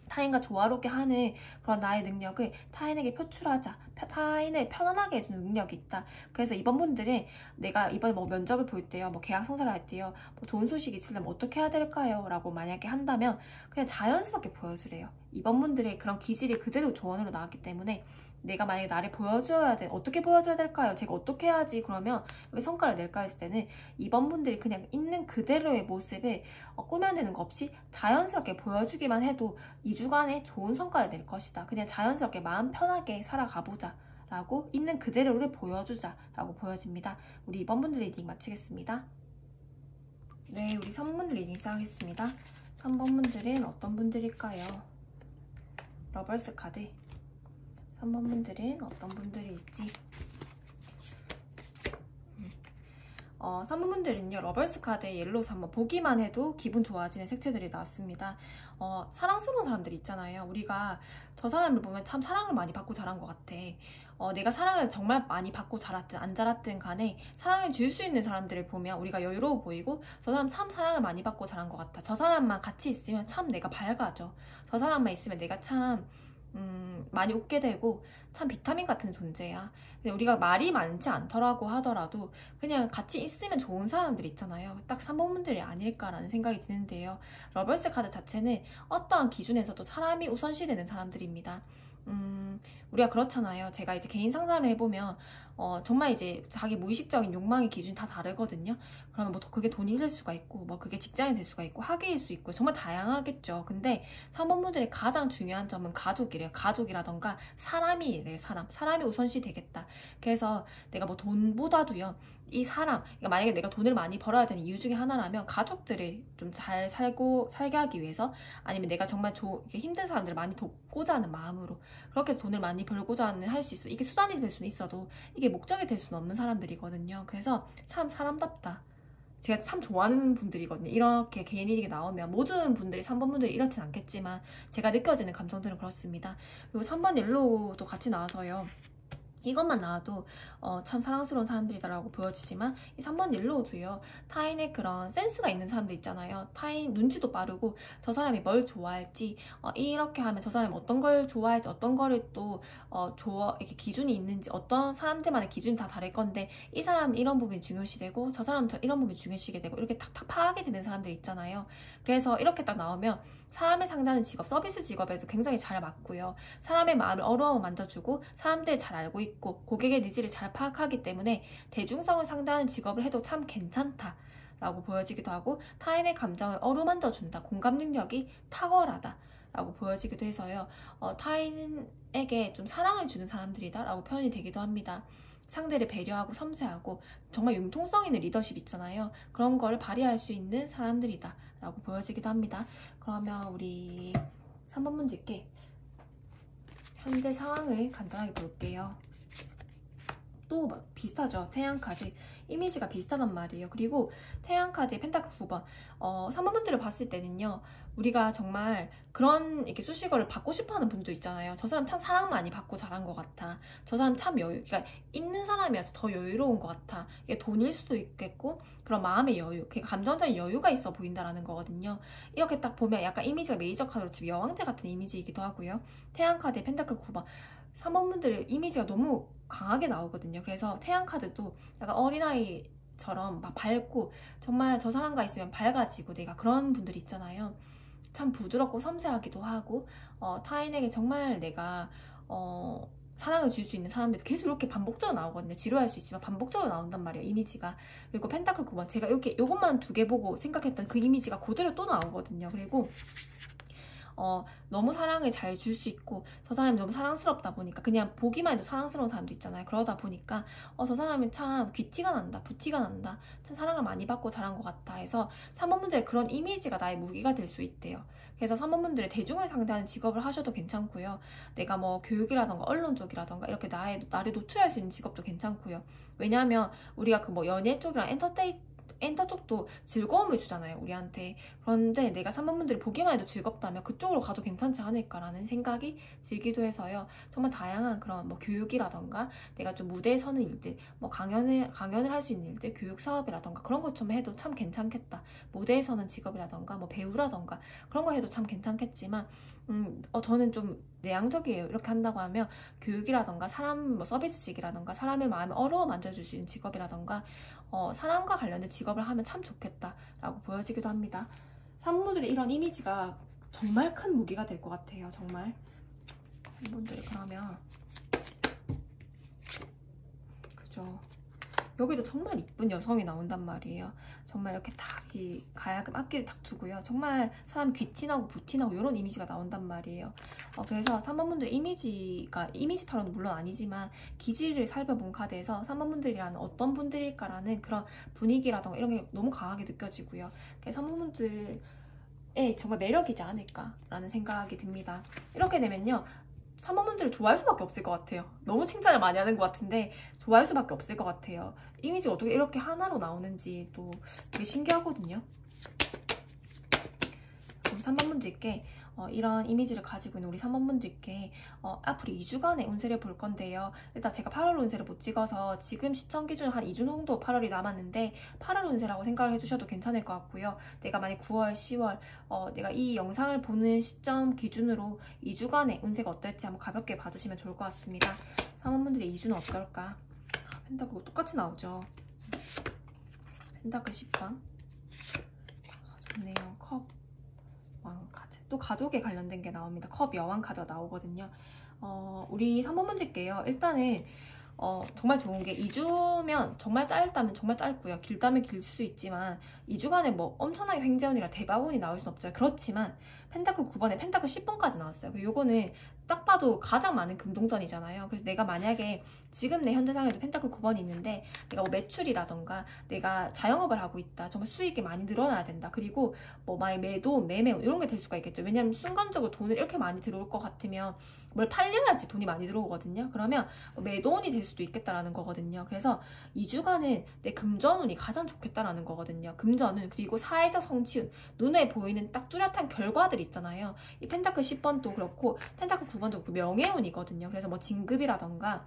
타인과 조화롭게 하는 그런 나의 능력을 타인에게 표출하자, 타인을 편안하게 해주는 능력이 있다. 그래서 이번 분들은 내가 이번에 뭐 면접을 볼 때요, 뭐 계약 성사를 할 때요, 뭐 좋은 소식이 있으려면 어떻게 해야 될까요? 라고 만약에 한다면 그냥 자연스럽게 보여주래요. 이번 분들의 그런 기질이 그대로 조언으로 나왔기 때문에 내가 만약에 나를 보여줘야 돼, 어떻게 보여줘야 될까요? 제가 어떻게 해야지? 그러면 여기 성과를 낼까 했을 때는 이번 분들이 그냥 있는 그대로의 모습을 꾸며내는 거 없이 자연스럽게 보여주기만 해도 2주간에 좋은 성과를 낼 것이다. 그냥 자연스럽게 마음 편하게 살아가보자 라고, 있는 그대로를 보여주자 라고 보여집니다. 우리 2번 분들 리딩 마치겠습니다. 네, 우리 3번 분들 리딩 시작하겠습니다. 3번 분들은 어떤 분들일까요? 러벌스 카드. 3번 분들은 어떤 분들일지. 3번 분들은요, 러벌스 카드의 옐로우서 한번 보기만 해도 기분 좋아지는 색채들이 나왔습니다. 사랑스러운 사람들이 있잖아요. 우리가 저 사람을 보면 참 사랑을 많이 받고 자란 것 같아. 내가 사랑을 정말 많이 받고 자랐든 안 자랐든 간에 사랑을 줄 수 있는 사람들을 보면 우리가 여유로워 보이고, 저 사람 참 사랑을 많이 받고 자란 것 같다. 저 사람만 같이 있으면 참 내가 밝아져. 저 사람만 있으면 내가 참 많이 웃게 되고 참 비타민 같은 존재야. 근데 우리가 말이 많지 않더라고 하더라도 그냥 같이 있으면 좋은 사람들 있잖아요. 딱 3번 분들이 아닐까라는 생각이 드는데요. 러벌스 카드 자체는 어떠한 기준에서도 사람이 우선시되는 사람들입니다. 우리가 그렇잖아요. 제가 이제 개인 상담을 해보면 정말 이제 자기 무의식적인 욕망의 기준이 다 다르거든요. 그러면 뭐 그게 돈이 될 수가 있고, 뭐 그게 직장이 될 수가 있고, 학위일 수 있고, 정말 다양하겠죠. 근데 3번 분들의 가장 중요한 점은 가족이래요. 가족이라던가 사람이래요. 사람이 우선시 되겠다. 그래서 내가 뭐 돈보다도요, 이 사람, 그러니까 만약에 내가 돈을 많이 벌어야 되는 이유 중에 하나라면 가족들을 좀 잘 살게 하기 위해서, 아니면 내가 정말 힘든 사람들을 많이 돕고자 하는 마음으로 그렇게 해서 돈을 많이 벌고자 하는 할 수 있어. 이게 수단이 될 수는 있어도 이게 목적이 될 수는 없는 사람들이거든요. 그래서 참 사람답다. 제가 참 좋아하는 분들이거든요. 이렇게 개인 리딩이 나오면 모든 분들이 3번 분들이 이렇진 않겠지만 제가 느껴지는 감정들은 그렇습니다. 그리고 3번 옐로우도 같이 나와서요, 이것만 나와도 참 사랑스러운 사람들이다라고 보여지지만 이 3번 옐로우도요, 타인의 그런 센스가 있는 사람들 있잖아요. 타인 눈치도 빠르고, 저 사람이 뭘 좋아할지, 이렇게 하면 저 사람이 어떤 걸 좋아할지, 어떤 거를 또 이렇게 기준이 있는지, 어떤 사람들만의 기준이 다 다를 건데 이 사람 이런 부분이 중요시되고 저 사람 이런 부분이 중요시게 되고, 이렇게 탁탁 파악이 되는 사람들 있잖아요. 그래서 이렇게 딱 나오면 사람을 상대하는 직업, 서비스 직업에도 굉장히 잘 맞고요. 사람의 마음을 어루만져 만져주고 사람들 잘 알고 있고 고객의 니즈를 잘 파악하기 때문에 대중성을 상대하는 직업을 해도 참 괜찮다 라고 보여지기도 하고, 타인의 감정을 어루만져 준다, 공감 능력이 탁월하다 라고 보여지기도 해서요, 타인에게 좀 사랑을 주는 사람들이다 라고 표현이 되기도 합니다. 상대를 배려하고 섬세하고 정말 융통성 있는 리더십 있잖아요. 그런 걸 발휘할 수 있는 사람들이다 라고 보여지기도 합니다. 그러면 우리 3번 분들께 현재 상황을 간단하게 볼게요. 또 비슷하죠. 태양 카드. 이미지가 비슷하단 말이에요. 그리고 태양카드의 펜타클 9번 3번분들을 봤을 때는요, 우리가 정말 그런 이렇게 수식어를 받고 싶어하는 분도 있잖아요. 저 사람 참 사랑 많이 받고 자란 것 같아. 저 사람 참 그러니까 있는 사람이라서 더 여유로운 것 같아. 이게 돈일 수도 있겠고 그런 마음의 여유, 감정적인 여유가 있어 보인다라는 거거든요. 이렇게 딱 보면 약간 이미지가 메이저 카드로 치면 여왕제 같은 이미지이기도 하고요. 태양카드의 펜타클 9번 3번분들의 이미지가 너무 강하게 나오거든요. 그래서 태양카드도 약간 어린아이처럼 막 밝고 정말 저 사람과 있으면 밝아지고 내가 그런 분들이 있잖아요. 참 부드럽고 섬세하기도 하고 타인에게 정말 내가 사랑을 줄 수 있는 사람들도 계속 이렇게 반복적으로 나오거든요. 지루할 수 있지만 반복적으로 나온단 말이에요, 이미지가. 그리고 펜타클 9번 제가 이렇게 요것만 2개 보고 생각했던 그 이미지가 그대로 또 나오거든요. 그리고 너무 사랑을 잘 줄 수 있고 저 사람이 너무 사랑스럽다 보니까 그냥 보기만 해도 사랑스러운 사람도 있잖아요. 그러다 보니까 저 사람이 참 귀티가 난다, 부티가 난다, 참 사랑을 많이 받고 자란 것 같다 해서 3번분들의 그런 이미지가 나의 무기가 될 수 있대요. 그래서 3번분들의 대중을 상대하는 직업을 하셔도 괜찮고요. 내가 뭐 교육이라던가 언론 쪽이라던가 이렇게 나를 노출할 수 있는 직업도 괜찮고요. 왜냐하면 우리가 그 뭐 연예 쪽이랑 엔터 쪽도 즐거움을 주잖아요, 우리한테. 그런데 내가 3번분들이 보기만 해도 즐겁다면 그쪽으로 가도 괜찮지 않을까라는 생각이 들기도 해서요. 정말 다양한 그런 뭐 교육이라던가 내가 좀 무대에 서는 일들, 뭐 강연을 할 수 있는 일들, 교육 사업이라던가 그런 것 좀 해도 참 괜찮겠다. 무대에 서는 직업이라던가 뭐 배우라던가 그런 거 해도 참 괜찮겠지만 저는 좀 내향적이에요. 이렇게 한다고 하면 교육이라던가 사람 뭐 서비스직이라던가 사람의 마음을 어루어 만져줄 수 있는 직업이라던가 사람과 관련된 직업을 하면 참 좋겠다라고 보여지기도 합니다. 산모들의 이런 이미지가 정말 큰 무기가 될 것 같아요. 정말. 산모들 그러면 그죠. 여기도 정말 이쁜 여성이 나온단 말이에요. 정말 이렇게 딱 이 가야금 앞길을 딱 두고요. 정말 사람 귀티나고 부티나고 이런 이미지가 나온단 말이에요. 그래서 3번분들 이미지 타로는 물론 아니지만 기질을 살펴본 카드에서 3번분들이라는 어떤 분들일까라는 그런 분위기라던가 이런 게 너무 강하게 느껴지고요. 그래서 3번분들의 정말 매력이지 않을까라는 생각이 듭니다. 이렇게 되면요, 3번분들을 좋아할 수밖에 없을 것 같아요. 너무 칭찬을 많이 하는 것 같은데 좋아할 수밖에 없을 것 같아요. 이미지가 어떻게 이렇게 하나로 나오는지 또 되게 신기하거든요. 그럼 3번분들께 이런 이미지를 가지고 있는 우리 3번분들께 앞으로 2주간의 운세를 볼 건데요. 일단 제가 8월 운세를 못 찍어서 지금 시청 기준 한 2주 정도 8월이 남았는데 8월 운세라고 생각을 해주셔도 괜찮을 것 같고요. 내가 만약 9월, 10월 내가 이 영상을 보는 시점 기준으로 2주간의 운세가 어떨지 한번 가볍게 봐주시면 좋을 것 같습니다. 3번분들의 2주는 어떨까? 펜타클 똑같이 나오죠. 펜타클 10번 좋네요. 컵 왕 카드. 또 가족에 관련된 게 나옵니다. 컵 여왕 카드가 나오거든요. 우리 3번분들께요. 일단은 정말 좋은 게 2주면 정말 짧다면 정말 짧고요. 길다면 길 수 있지만 2주간에 뭐 엄청나게 횡재운이라 대박운이 나올 순 없죠. 그렇지만 펜타클 9번에 펜타클 10번까지 나왔어요. 요거는 딱 봐도 가장 많은 금동전이잖아요. 그래서 내가 만약에 지금 내 현재 상황에도 펜타클 9번이 있는데 내가 뭐 매출이라던가 내가 자영업을 하고 있다. 정말 수익이 많이 늘어나야 된다. 그리고 뭐 매도, 매매 이런 게 될 수가 있겠죠. 왜냐하면 순간적으로 돈을 이렇게 많이 들어올 것 같으면 뭘 팔려야지 돈이 많이 들어오거든요. 그러면 매도운이 될 수도 있겠다라는 거거든요. 그래서 2주간은 내 금전운이 가장 좋겠다라는 거거든요. 금전운, 그리고 사회적 성취운, 눈에 보이는 딱 뚜렷한 결과들 있잖아요. 이 펜타클 10번도 그렇고 펜타클 9번도 그렇고 명예운이거든요. 그래서 뭐 진급이라던가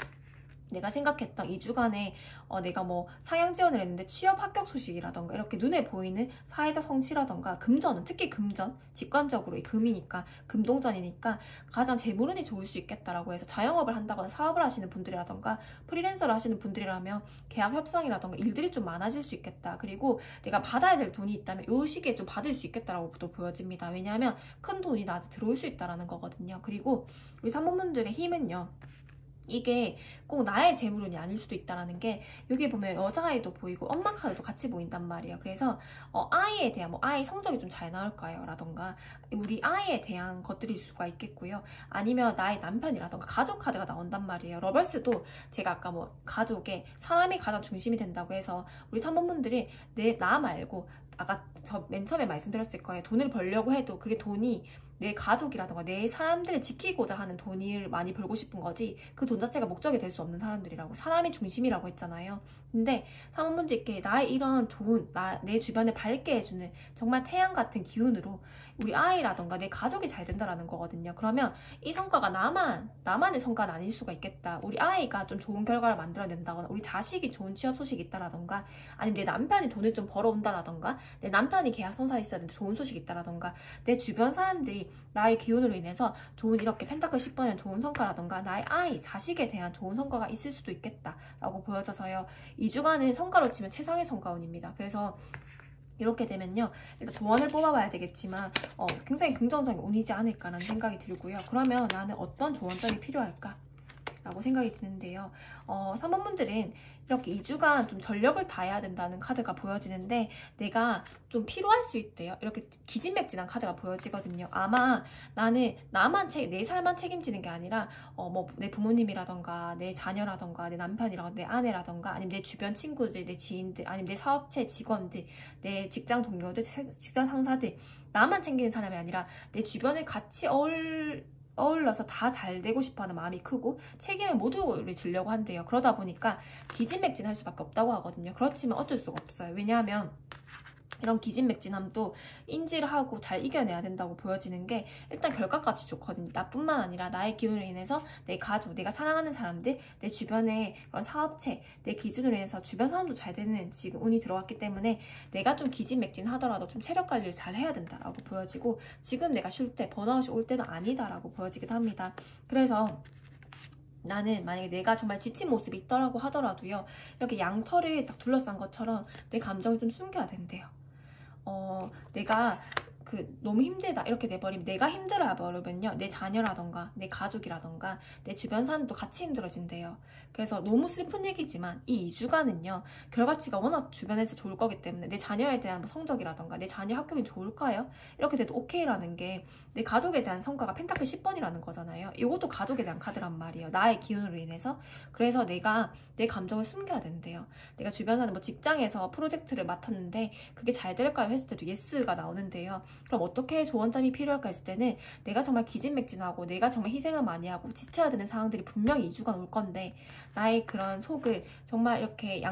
내가 생각했던 2주간에 내가 뭐 상향 지원을 했는데 취업 합격 소식이라던가 이렇게 눈에 보이는 사회적 성취라던가 금전은 특히 금전, 직관적으로 이 금이니까 금동전이니까 가장 재물운이 좋을 수 있겠다라고 해서 자영업을 한다거나 사업을 하시는 분들이라던가 프리랜서를 하시는 분들이라면 계약 협상이라던가 일들이 좀 많아질 수 있겠다. 그리고 내가 받아야 될 돈이 있다면 이 시기에 좀 받을 수 있겠다라고 또 보여집니다. 왜냐하면 큰 돈이 나한테 들어올 수 있다라는 거거든요. 그리고 우리 산모분들의 힘은요, 이게 꼭 나의 재물운이 아닐 수도 있다는 게 여기 보면 여자아이도 보이고 엄마 카드도 같이 보인단 말이에요. 그래서 아이에 대한 뭐 아이 성적이 좀 잘 나올까요? 라던가 우리 아이에 대한 것들일 수가 있겠고요. 아니면 나의 남편이라던가 가족 카드가 나온단 말이에요. 러벌스도 제가 아까 뭐 가족에 사람이 가장 중심이 된다고 해서 우리 산모분들이 나 말고 아까 저 맨 처음에 말씀드렸을 거예요. 돈을 벌려고 해도 그게 돈이 내 가족이라던가 내 사람들을 지키고자 하는 돈을 많이 벌고 싶은 거지 그 돈 자체가 목적이 될 수 없는 사람들이라고. 사람이 중심이라고 했잖아요. 근데 사모분들께 나의 이런 좋은 내 주변을 밝게 해주는 정말 태양 같은 기운으로 우리 아이라던가 내 가족이 잘 된다라는 거거든요. 그러면 이 성과가 나만의 성과는 아닐 수가 있겠다. 우리 아이가 좀 좋은 결과를 만들어낸다거나 우리 자식이 좋은 취업 소식이 있다라던가 아니면 내 남편이 돈을 좀 벌어온다라던가 내 남편이 계약 성사에 있어야 되는데 좋은 소식이 있다라던가 내 주변 사람들이 나의 기운으로 인해서 좋은 이렇게 펜타클 10번의 좋은 성과라던가 나의 아이, 자식에 대한 좋은 성과가 있을 수도 있겠다라고 보여져서요. 2주간은 성과로 치면 최상의 성과운입니다. 그래서 이렇게 되면요, 일단 조언을 뽑아봐야 되겠지만 굉장히 긍정적인 운이지 않을까라는 생각이 들고요. 그러면 나는 어떤 조언점이 필요할까? 라고 생각이 드는데요. 3번분들은 이렇게 2주간 좀 전력을 다해야 된다는 카드가 보여지는데 내가 좀 피로할 수 있대요. 이렇게 기진맥진한 카드가 보여지거든요. 아마 나는 내 삶만 책임지는 게 아니라 뭐 내 부모님이라던가 내 자녀라던가 내 남편이라던가 내 아내라던가 아니면 내 주변 친구들, 내 지인들 아니면 내 사업체 직원들, 내 직장 동료들, 직장 상사들 나만 챙기는 사람이 아니라 내 주변을 같이 어울러서 다 잘 되고 싶어하는 마음이 크고 책임을 모두를 지려고 한대요. 그러다 보니까 기진맥진할 수밖에 없다고 하거든요. 그렇지만 어쩔 수가 없어요. 왜냐하면 이런 기진맥진함도 인지를 하고 잘 이겨내야 된다고 보여지는 게 일단 결과값이 좋거든요. 나뿐만 아니라 나의 기운으로 인해서 내 가족, 내가 사랑하는 사람들, 내 주변의 그런 사업체, 내 기준으로 인해서 주변 사람도 잘 되는 지금 운이 들어왔기 때문에 내가 좀 기진맥진하더라도 좀 체력 관리를 잘 해야 된다라고 보여지고 지금 내가 쉴 때 번아웃이 올 때는 아니다라고 보여지기도 합니다. 그래서 나는 만약에 내가 정말 지친 모습이 있더라고 하더라도요. 이렇게 양털을 딱 둘러싼 것처럼 내 감정을 좀 숨겨야 된대요. 내가 너무 힘들다 이렇게 돼버리면 내가 힘들어 버리면요 내 자녀라던가 내 가족이라던가 내 주변 사람도 같이 힘들어진대요. 그래서 너무 슬픈 얘기지만 이 2주간은요 결과치가 워낙 주변에서 좋을 거기 때문에 내 자녀에 대한 성적이라던가 내 자녀 합격이 좋을까요? 이렇게 돼도 오케이라는 게 내 가족에 대한 성과가 펜타클 10번이라는 거잖아요. 이것도 가족에 대한 카드란 말이에요. 나의 기운으로 인해서. 그래서 내가 내 감정을 숨겨야 된대요. 내가 주변 사람 뭐 직장에서 프로젝트를 맡았는데 그게 잘 될까요? 했을 때도 예스가 나오는데요. 그럼 어떻게 조언점이 필요할까 했을 때는 내가 정말 기진맥진하고 내가 정말 희생을 많이 하고 지쳐야 되는 상황들이 분명히 2주간 올 건데 나의 그런 속을 정말 이렇게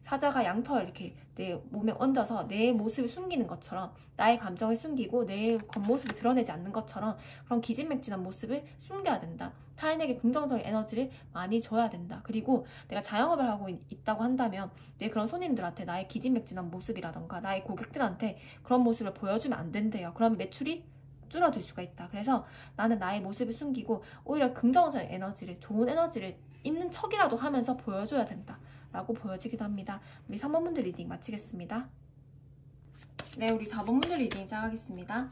사자가 양털 이렇게 내 몸에 얹어서 내 모습을 숨기는 것처럼 나의 감정을 숨기고 내 겉모습을 드러내지 않는 것처럼 그런 기진맥진한 모습을 숨겨야 된다. 타인에게 긍정적인 에너지를 많이 줘야 된다. 그리고 내가 자영업을 하고 있다고 한다면 내 그런 손님들한테 나의 기진맥진한 모습이라던가 나의 고객들한테 그런 모습을 보여주면 안 된대요. 그럼 매출이 줄어들 수가 있다. 그래서 나는 나의 모습을 숨기고 오히려 긍정적인 에너지를, 좋은 에너지를 있는 척이라도 하면서 보여줘야 된다 라고 보여지기도 합니다. 우리 3번분들 리딩 마치겠습니다. 네, 우리 4번분들 리딩 시작하겠습니다.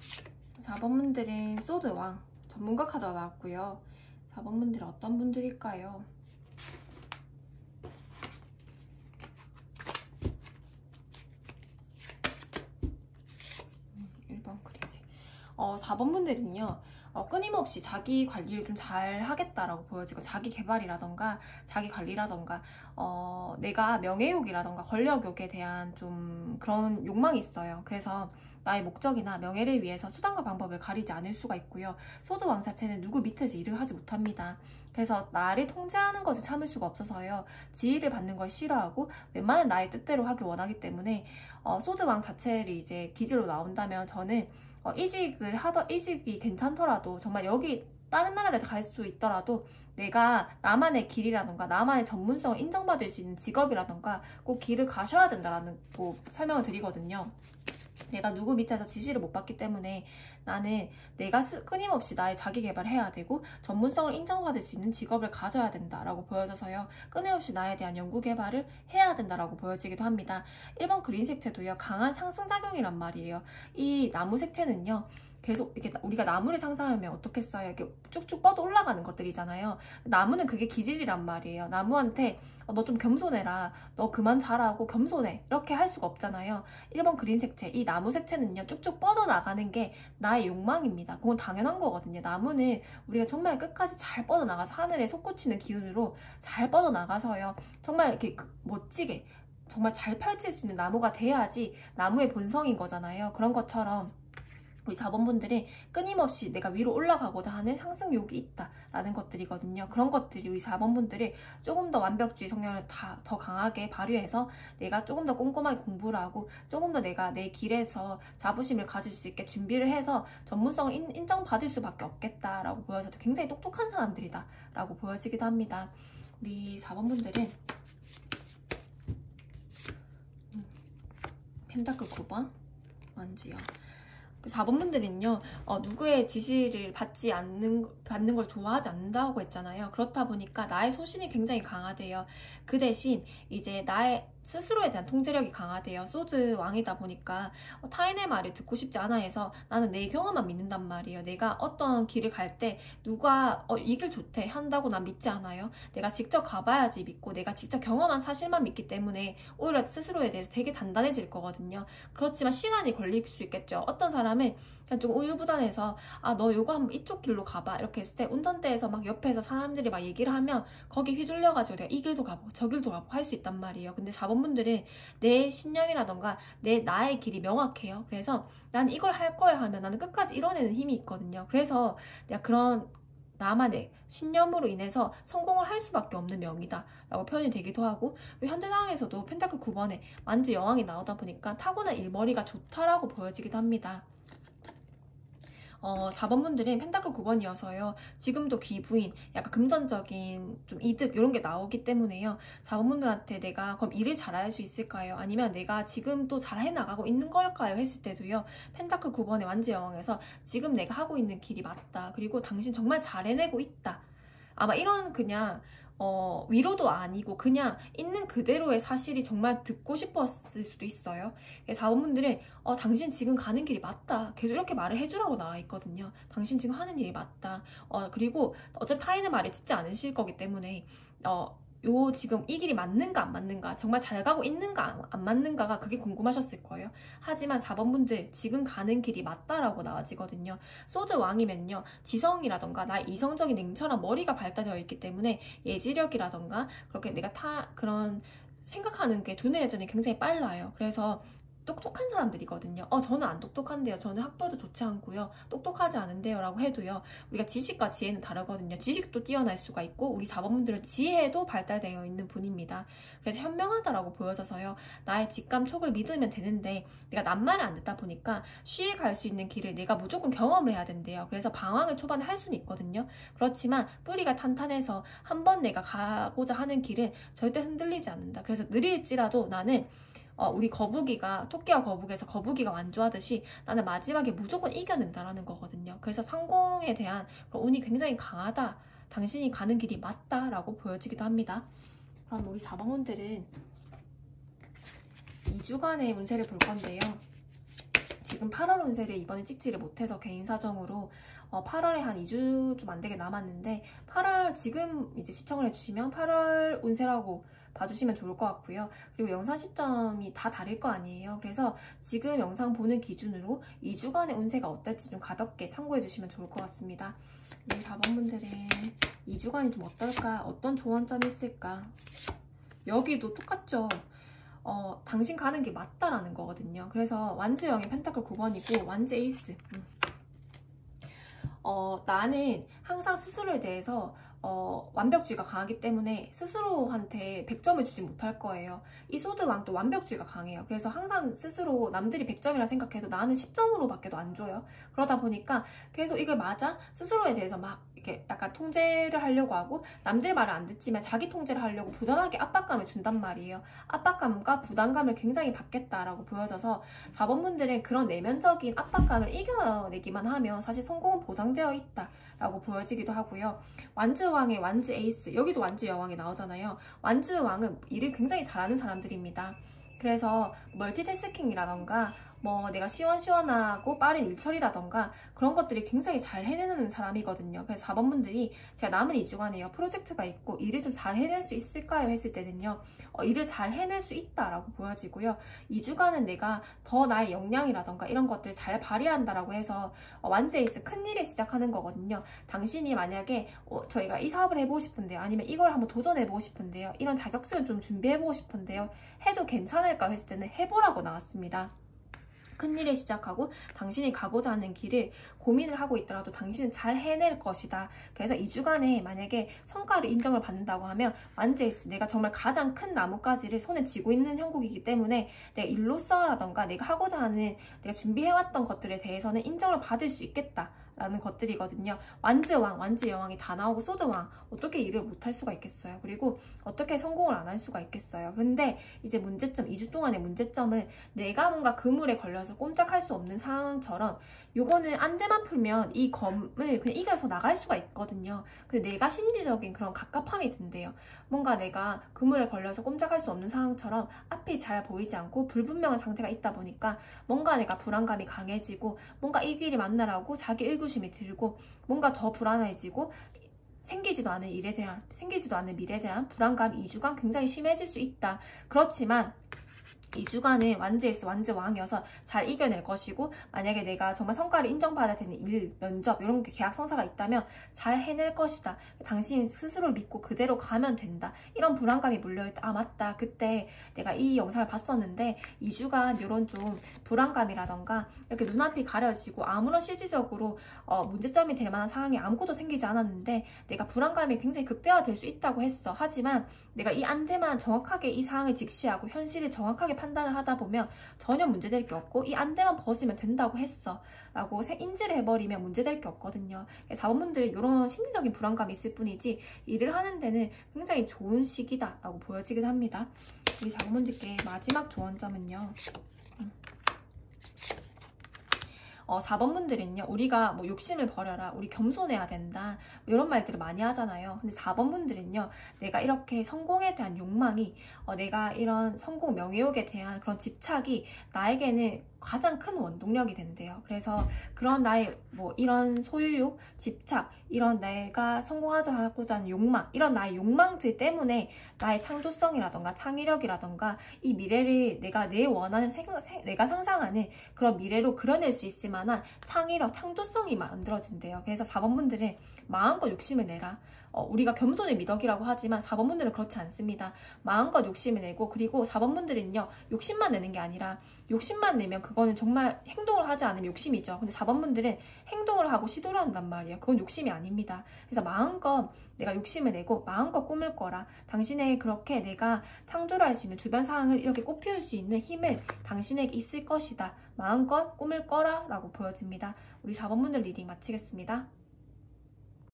4번분들은 소드왕 전문가 카드가 나왔고요. 4번분들은 어떤 분들일까요? 1번 그리지. 4번분들은요. 끊임없이 자기 관리를 좀 잘 하겠다라고 보여지고 자기 개발이라던가 자기 관리라던가 내가 명예욕이라던가 권력욕에 대한 좀 그런 욕망이 있어요. 그래서 나의 목적이나 명예를 위해서 수단과 방법을 가리지 않을 수가 있고요. 소드왕 자체는 누구 밑에서 일을 하지 못합니다. 그래서 나를 통제하는 것을 참을 수가 없어서요. 지휘를 받는 걸 싫어하고 웬만한 나의 뜻대로 하길 원하기 때문에 소드왕 자체를 이제 기지로 나온다면 저는 이직이 괜찮더라도 정말 여기 다른 나라를 갈 수 있더라도 내가 나만의 길이라던가 나만의 전문성을 인정받을 수 있는 직업이라던가 꼭 길을 가셔야 된다라는 설명을 드리거든요. 내가 누구 밑에서 지시를 못 받기 때문에 나는 내가 끊임없이 나의 자기 개발을 해야 되고 전문성을 인정받을 수 있는 직업을 가져야 된다라고 보여져서요. 끊임없이 나에 대한 연구 개발을 해야 된다라고 보여지기도 합니다. 1번 그린 색채도요. 강한 상승작용이란 말이에요. 이 나무 색채는요. 계속 이렇게 우리가 나무를 상상하면 어떻겠어요? 이렇게 쭉쭉 뻗어 올라가는 것들이잖아요. 나무는 그게 기질이란 말이에요. 나무한테 너 좀 겸손해라. 너 그만 자라고 겸손해. 이렇게 할 수가 없잖아요. 1번 그린 색채. 이 나무 색채는요. 쭉쭉 뻗어 나가는 게 나의 욕망입니다. 그건 당연한 거거든요. 나무는 우리가 정말 끝까지 잘 뻗어 나가서 하늘에 솟구치는 기운으로 잘 뻗어 나가서요. 정말 이렇게 멋지게 정말 잘 펼칠 수 있는 나무가 돼야지 나무의 본성인 거잖아요. 그런 것처럼 우리 4번분들이 끊임없이 내가 위로 올라가고자 하는 상승욕이 있다라는 것들이거든요. 그런 것들이 우리 4번분들이 조금 더 완벽주의 성향을 더 강하게 발휘해서 내가 조금 더 꼼꼼하게 공부를 하고 조금 더 내가 내 길에서 자부심을 가질 수 있게 준비를 해서 전문성을 인정받을 수밖에 없겠다라고 보여져도 굉장히 똑똑한 사람들이다 라고 보여지기도 합니다. 우리 4번분들은 펜타클 9번 완지요. 4번분들은요, 누구의 지시를 받는 걸 좋아하지 않는다고 했잖아요. 그렇다 보니까 나의 소신이 굉장히 강하대요. 그 대신 이제 나의 스스로에 대한 통제력이 강하대요. 소드 왕이다 보니까 타인의 말을 듣고 싶지 않아 해서 나는 내 경험만 믿는단 말이에요. 내가 어떤 길을 갈 때 누가 이 길 좋대 한다고 난 믿지 않아요. 내가 직접 가봐야지 믿고 내가 직접 경험한 사실만 믿기 때문에 오히려 스스로에 대해서 되게 단단해질 거거든요. 그렇지만 시간이 걸릴 수 있겠죠. 어떤 사람은 그냥 좀 우유부단해서 너 요거 한번 이쪽 길로 가봐 이렇게 했을 때 운전대에서 막 옆에서 사람들이 막 얘기를 하면 거기 휘둘려가지고 내가 이 길도 가보고 저 길도 가보고 할 수 있단 말이에요. 근데 4번분들은 내 신념이라던가 나의 길이 명확해요. 그래서 난 이걸 할 거야 하면 나는 끝까지 이뤄내는 힘이 있거든요. 그래서 내가 그런 나만의 신념으로 인해서 성공을 할 수밖에 없는 명이다 라고 표현이 되기도 하고, 현재 상황에서도 펜타클 9번에 완지 여왕이 나오다 보니까 타고난 일머리가 좋다라고 보여지기도 합니다. 4번분들은 펜타클 9번이어서요. 지금도 귀부인, 약간 금전적인 좀 이득 이런 게 나오기 때문에요. 4번분들한테 내가 그럼 일을 잘할 수 있을까요? 아니면 내가 지금 또 잘 해나가고 있는 걸까요? 했을 때도요. 펜타클 9번의 완지여왕에서 지금 내가 하고 있는 길이 맞다. 그리고 당신 정말 잘 해내고 있다. 아마 이런 그냥 위로도 아니고 그냥 있는 그대로의 사실이 정말 듣고 싶었을 수도 있어요. 4번분들은 당신 지금 가는 길이 맞다. 계속 이렇게 말을 해주라고 나와 있거든요. 당신 지금 하는 일이 맞다. 그리고 어차피 타인의 말을 듣지 않으실 거기 때문에 지금 이 길이 맞는가 안 맞는가, 정말 잘 가고 있는가 안 맞는가가 그게 궁금하셨을 거예요. 하지만 4번분들 지금 가는 길이 맞다라고 나와지거든요. 소드 왕이면요, 지성이라던가 나의 이성적인 냉철한 머리가 발달되어 있기 때문에 예지력이라던가 그렇게 내가 그런 생각하는 게 두뇌 회전이 굉장히 빨라요. 그래서 똑똑한 사람들이거든요. 저는 안 똑똑한데요. 저는 학벌도 좋지 않고요. 똑똑하지 않은데요. 라고 해도요. 우리가 지식과 지혜는 다르거든요. 지식도 뛰어날 수가 있고 우리 4번분들은 지혜도 발달되어 있는 분입니다. 그래서 현명하다라고 보여져서요. 나의 직감 촉을 믿으면 되는데 내가 남말을 안 듣다 보니까 쉬이 갈 수 있는 길을 내가 무조건 경험을 해야 된대요. 그래서 방황을 초반에 할 수는 있거든요. 그렇지만 뿌리가 탄탄해서 한번 내가 가고자 하는 길은 절대 흔들리지 않는다. 그래서 느릴지라도 나는 우리 거북이가 토끼와 거북에서 거북이가 완주하듯이 나는 마지막에 무조건 이겨낸다라는 거거든요. 그래서 성공에 대한 운이 굉장히 강하다. 당신이 가는 길이 맞다라고 보여지기도 합니다. 그럼 우리 4번분들은 2주간의 운세를 볼 건데요. 지금 8월 운세를 이번에 찍지를 못해서 개인 사정으로 8월에 한 2주 좀 안 되게 남았는데 8월 지금 이제 시청을 해주시면 8월 운세라고 봐주시면 좋을 것 같고요. 그리고 영상 시점이 다 다를 거 아니에요. 그래서 지금 영상 보는 기준으로 2주간의 운세가 어떨지 좀 가볍게 참고해 주시면 좋을 것 같습니다. 우리 4번분들은 2주간이 좀 어떨까? 어떤 조언점이 있을까? 여기도 똑같죠. 당신 가는 게 맞다라는 거거든요. 그래서 완즈 영의 펜타클 9번이고 완즈 에이스. 나는 항상 스스로에 대해서 완벽주의가 강하기 때문에 스스로한테 100점을 주지 못할 거예요. 이 소드 왕도 완벽주의가 강해요. 그래서 항상 스스로 남들이 100점이라 생각해도 나는 10점으로 밖에도 안 줘요. 그러다 보니까 계속 이걸 맞아? 스스로에 대해서 막 이렇게 약간 통제를 하려고 하고 남들 말을 안 듣지만 자기 통제를 하려고 부단하게 압박감을 준단 말이에요. 압박감과 부담감을 굉장히 받겠다라고 보여져서 4번분들은 그런 내면적인 압박감을 이겨내기만 하면 사실 성공은 보장되어 있다라고 보여지기도 하고요. 완즈왕의 완즈 에이스, 여기도 완즈 여왕이 나오잖아요. 완즈 왕은 일을 굉장히 잘하는 사람들입니다. 그래서 멀티태스킹이라던가 내가 시원시원하고 빠른 일처리라던가 그런 것들이 굉장히 잘 해내는 사람이거든요. 그래서 4번분들이 제가 남은 2주간에요 프로젝트가 있고 일을 좀 잘 해낼 수 있을까요? 했을 때는요 일을 잘 해낼 수 있다라고 보여지고요. 2주간은 내가 더 나의 역량이라던가 이런 것들 잘 발휘한다라고 해서 완제이스 큰일을 시작하는 거거든요. 당신이 만약에 저희가 이 사업을 해보고 싶은데요, 아니면 이걸 한번 도전해보고 싶은데요, 이런 자격증을 좀 준비해보고 싶은데요, 해도 괜찮을까 했을 때는 해보라고 나왔습니다. 큰 일을 시작하고 당신이 가고자 하는 길을 고민을 하고 있더라도 당신은 잘 해낼 것이다. 그래서 2주간에 만약에 성과를 인정을 받는다고 하면 완제스, 내가 정말 가장 큰 나뭇가지를 손에 쥐고 있는 형국이기 때문에 내가 일로서라던가 내가 하고자 하는, 내가 준비해왔던 것들에 대해서는 인정을 받을 수 있겠다 라는 것들이거든요. 완즈왕, 완즈여왕이 다 나오고 소드왕, 어떻게 일을 못할 수가 있겠어요. 그리고 어떻게 성공을 안 할 수가 있겠어요. 근데 이제 문제점, 2주 동안의 문제점은 내가 뭔가 그물에 걸려서 꼼짝할 수 없는 상황처럼, 요거는 안대만 풀면 이 검을 그냥 이겨서 나갈 수가 있거든요. 근데 내가 심리적인 그런 갑갑함이 든대요. 뭔가 내가 그물에 걸려서 꼼짝할 수 없는 상황처럼 앞이 잘 보이지 않고 불분명한 상태가 있다 보니까 뭔가 내가 불안감이 강해지고, 뭔가 이 길이 맞나라고 자기 의구심이 들고, 뭔가 더 불안해지고, 생기지도 않은 미래에 대한 불안감이 2주간 굉장히 심해질 수 있다. 그렇지만 2주간은 완제에서 완제왕이어서 잘 이겨낼 것이고, 만약에 내가 정말 성과를 인정받아야 되는 일, 면접 이런 게 계약 성사가 있다면 잘 해낼 것이다. 당신 스스로를 믿고 그대로 가면 된다. 이런 불안감이 물려있다. 아 맞다, 그때 내가 이 영상을 봤었는데 2주간 이런 좀 불안감이라던가 이렇게 눈앞이 가려지고 아무런 실질적으로 문제점이 될 만한 상황이 아무것도 생기지 않았는데 내가 불안감이 굉장히 극대화될 수 있다고 했어. 하지만 내가 이 안대만 정확하게 이 상황을 직시하고 현실을 정확하게 판단을 하다 보면 전혀 문제될 게 없고, 이 안대만 벗으면 된다고 했어 라고 인지를 해버리면 문제될 게 없거든요. 4번분들은 이런 심리적인 불안감이 있을 뿐이지 일을 하는 데는 굉장히 좋은 시기다 라고 보여지긴 합니다. 우리 4번분들께 마지막 조언점은요, 4번분들은요, 우리가 뭐 욕심을 버려라, 우리 겸손해야 된다, 이런 말들을 많이 하잖아요. 근데 4번분들은요, 내가 이렇게 성공에 대한 욕망이, 내가 이런 성공 명예욕에 대한 그런 집착이 나에게는 가장 큰 원동력이 된대요. 그래서 그런 나의 뭐 이런 소유욕, 집착, 이런 내가 성공하고자 하는 욕망, 이런 나의 욕망들 때문에 나의 창조성이라던가 창의력이라던가 이 미래를 내가 내 원하는 내가 상상하는 그런 미래로 그려낼 수 있을 만한 창의력, 창조성이 만들어진대요. 그래서 4번분들은 마음껏 욕심을 내라. 우리가 겸손의 미덕이라고 하지만 4번분들은 그렇지 않습니다. 마음껏 욕심을 내고, 그리고 4번분들은요, 욕심만 내는 게 아니라, 욕심만 내면 그거는 정말 행동을 하지 않으면 욕심이죠. 근데 4번분들은 행동을 하고 시도를 한단 말이에요. 그건 욕심이 아닙니다. 그래서 마음껏 내가 욕심을 내고 마음껏 꿈을 꿔라. 당신에게 그렇게 내가 창조를 할 수 있는 주변 상황을 이렇게 꽃피울 수 있는 힘은 당신에게 있을 것이다. 마음껏 꿈을 꿔라 라고 보여집니다. 우리 4번분들 리딩 마치겠습니다.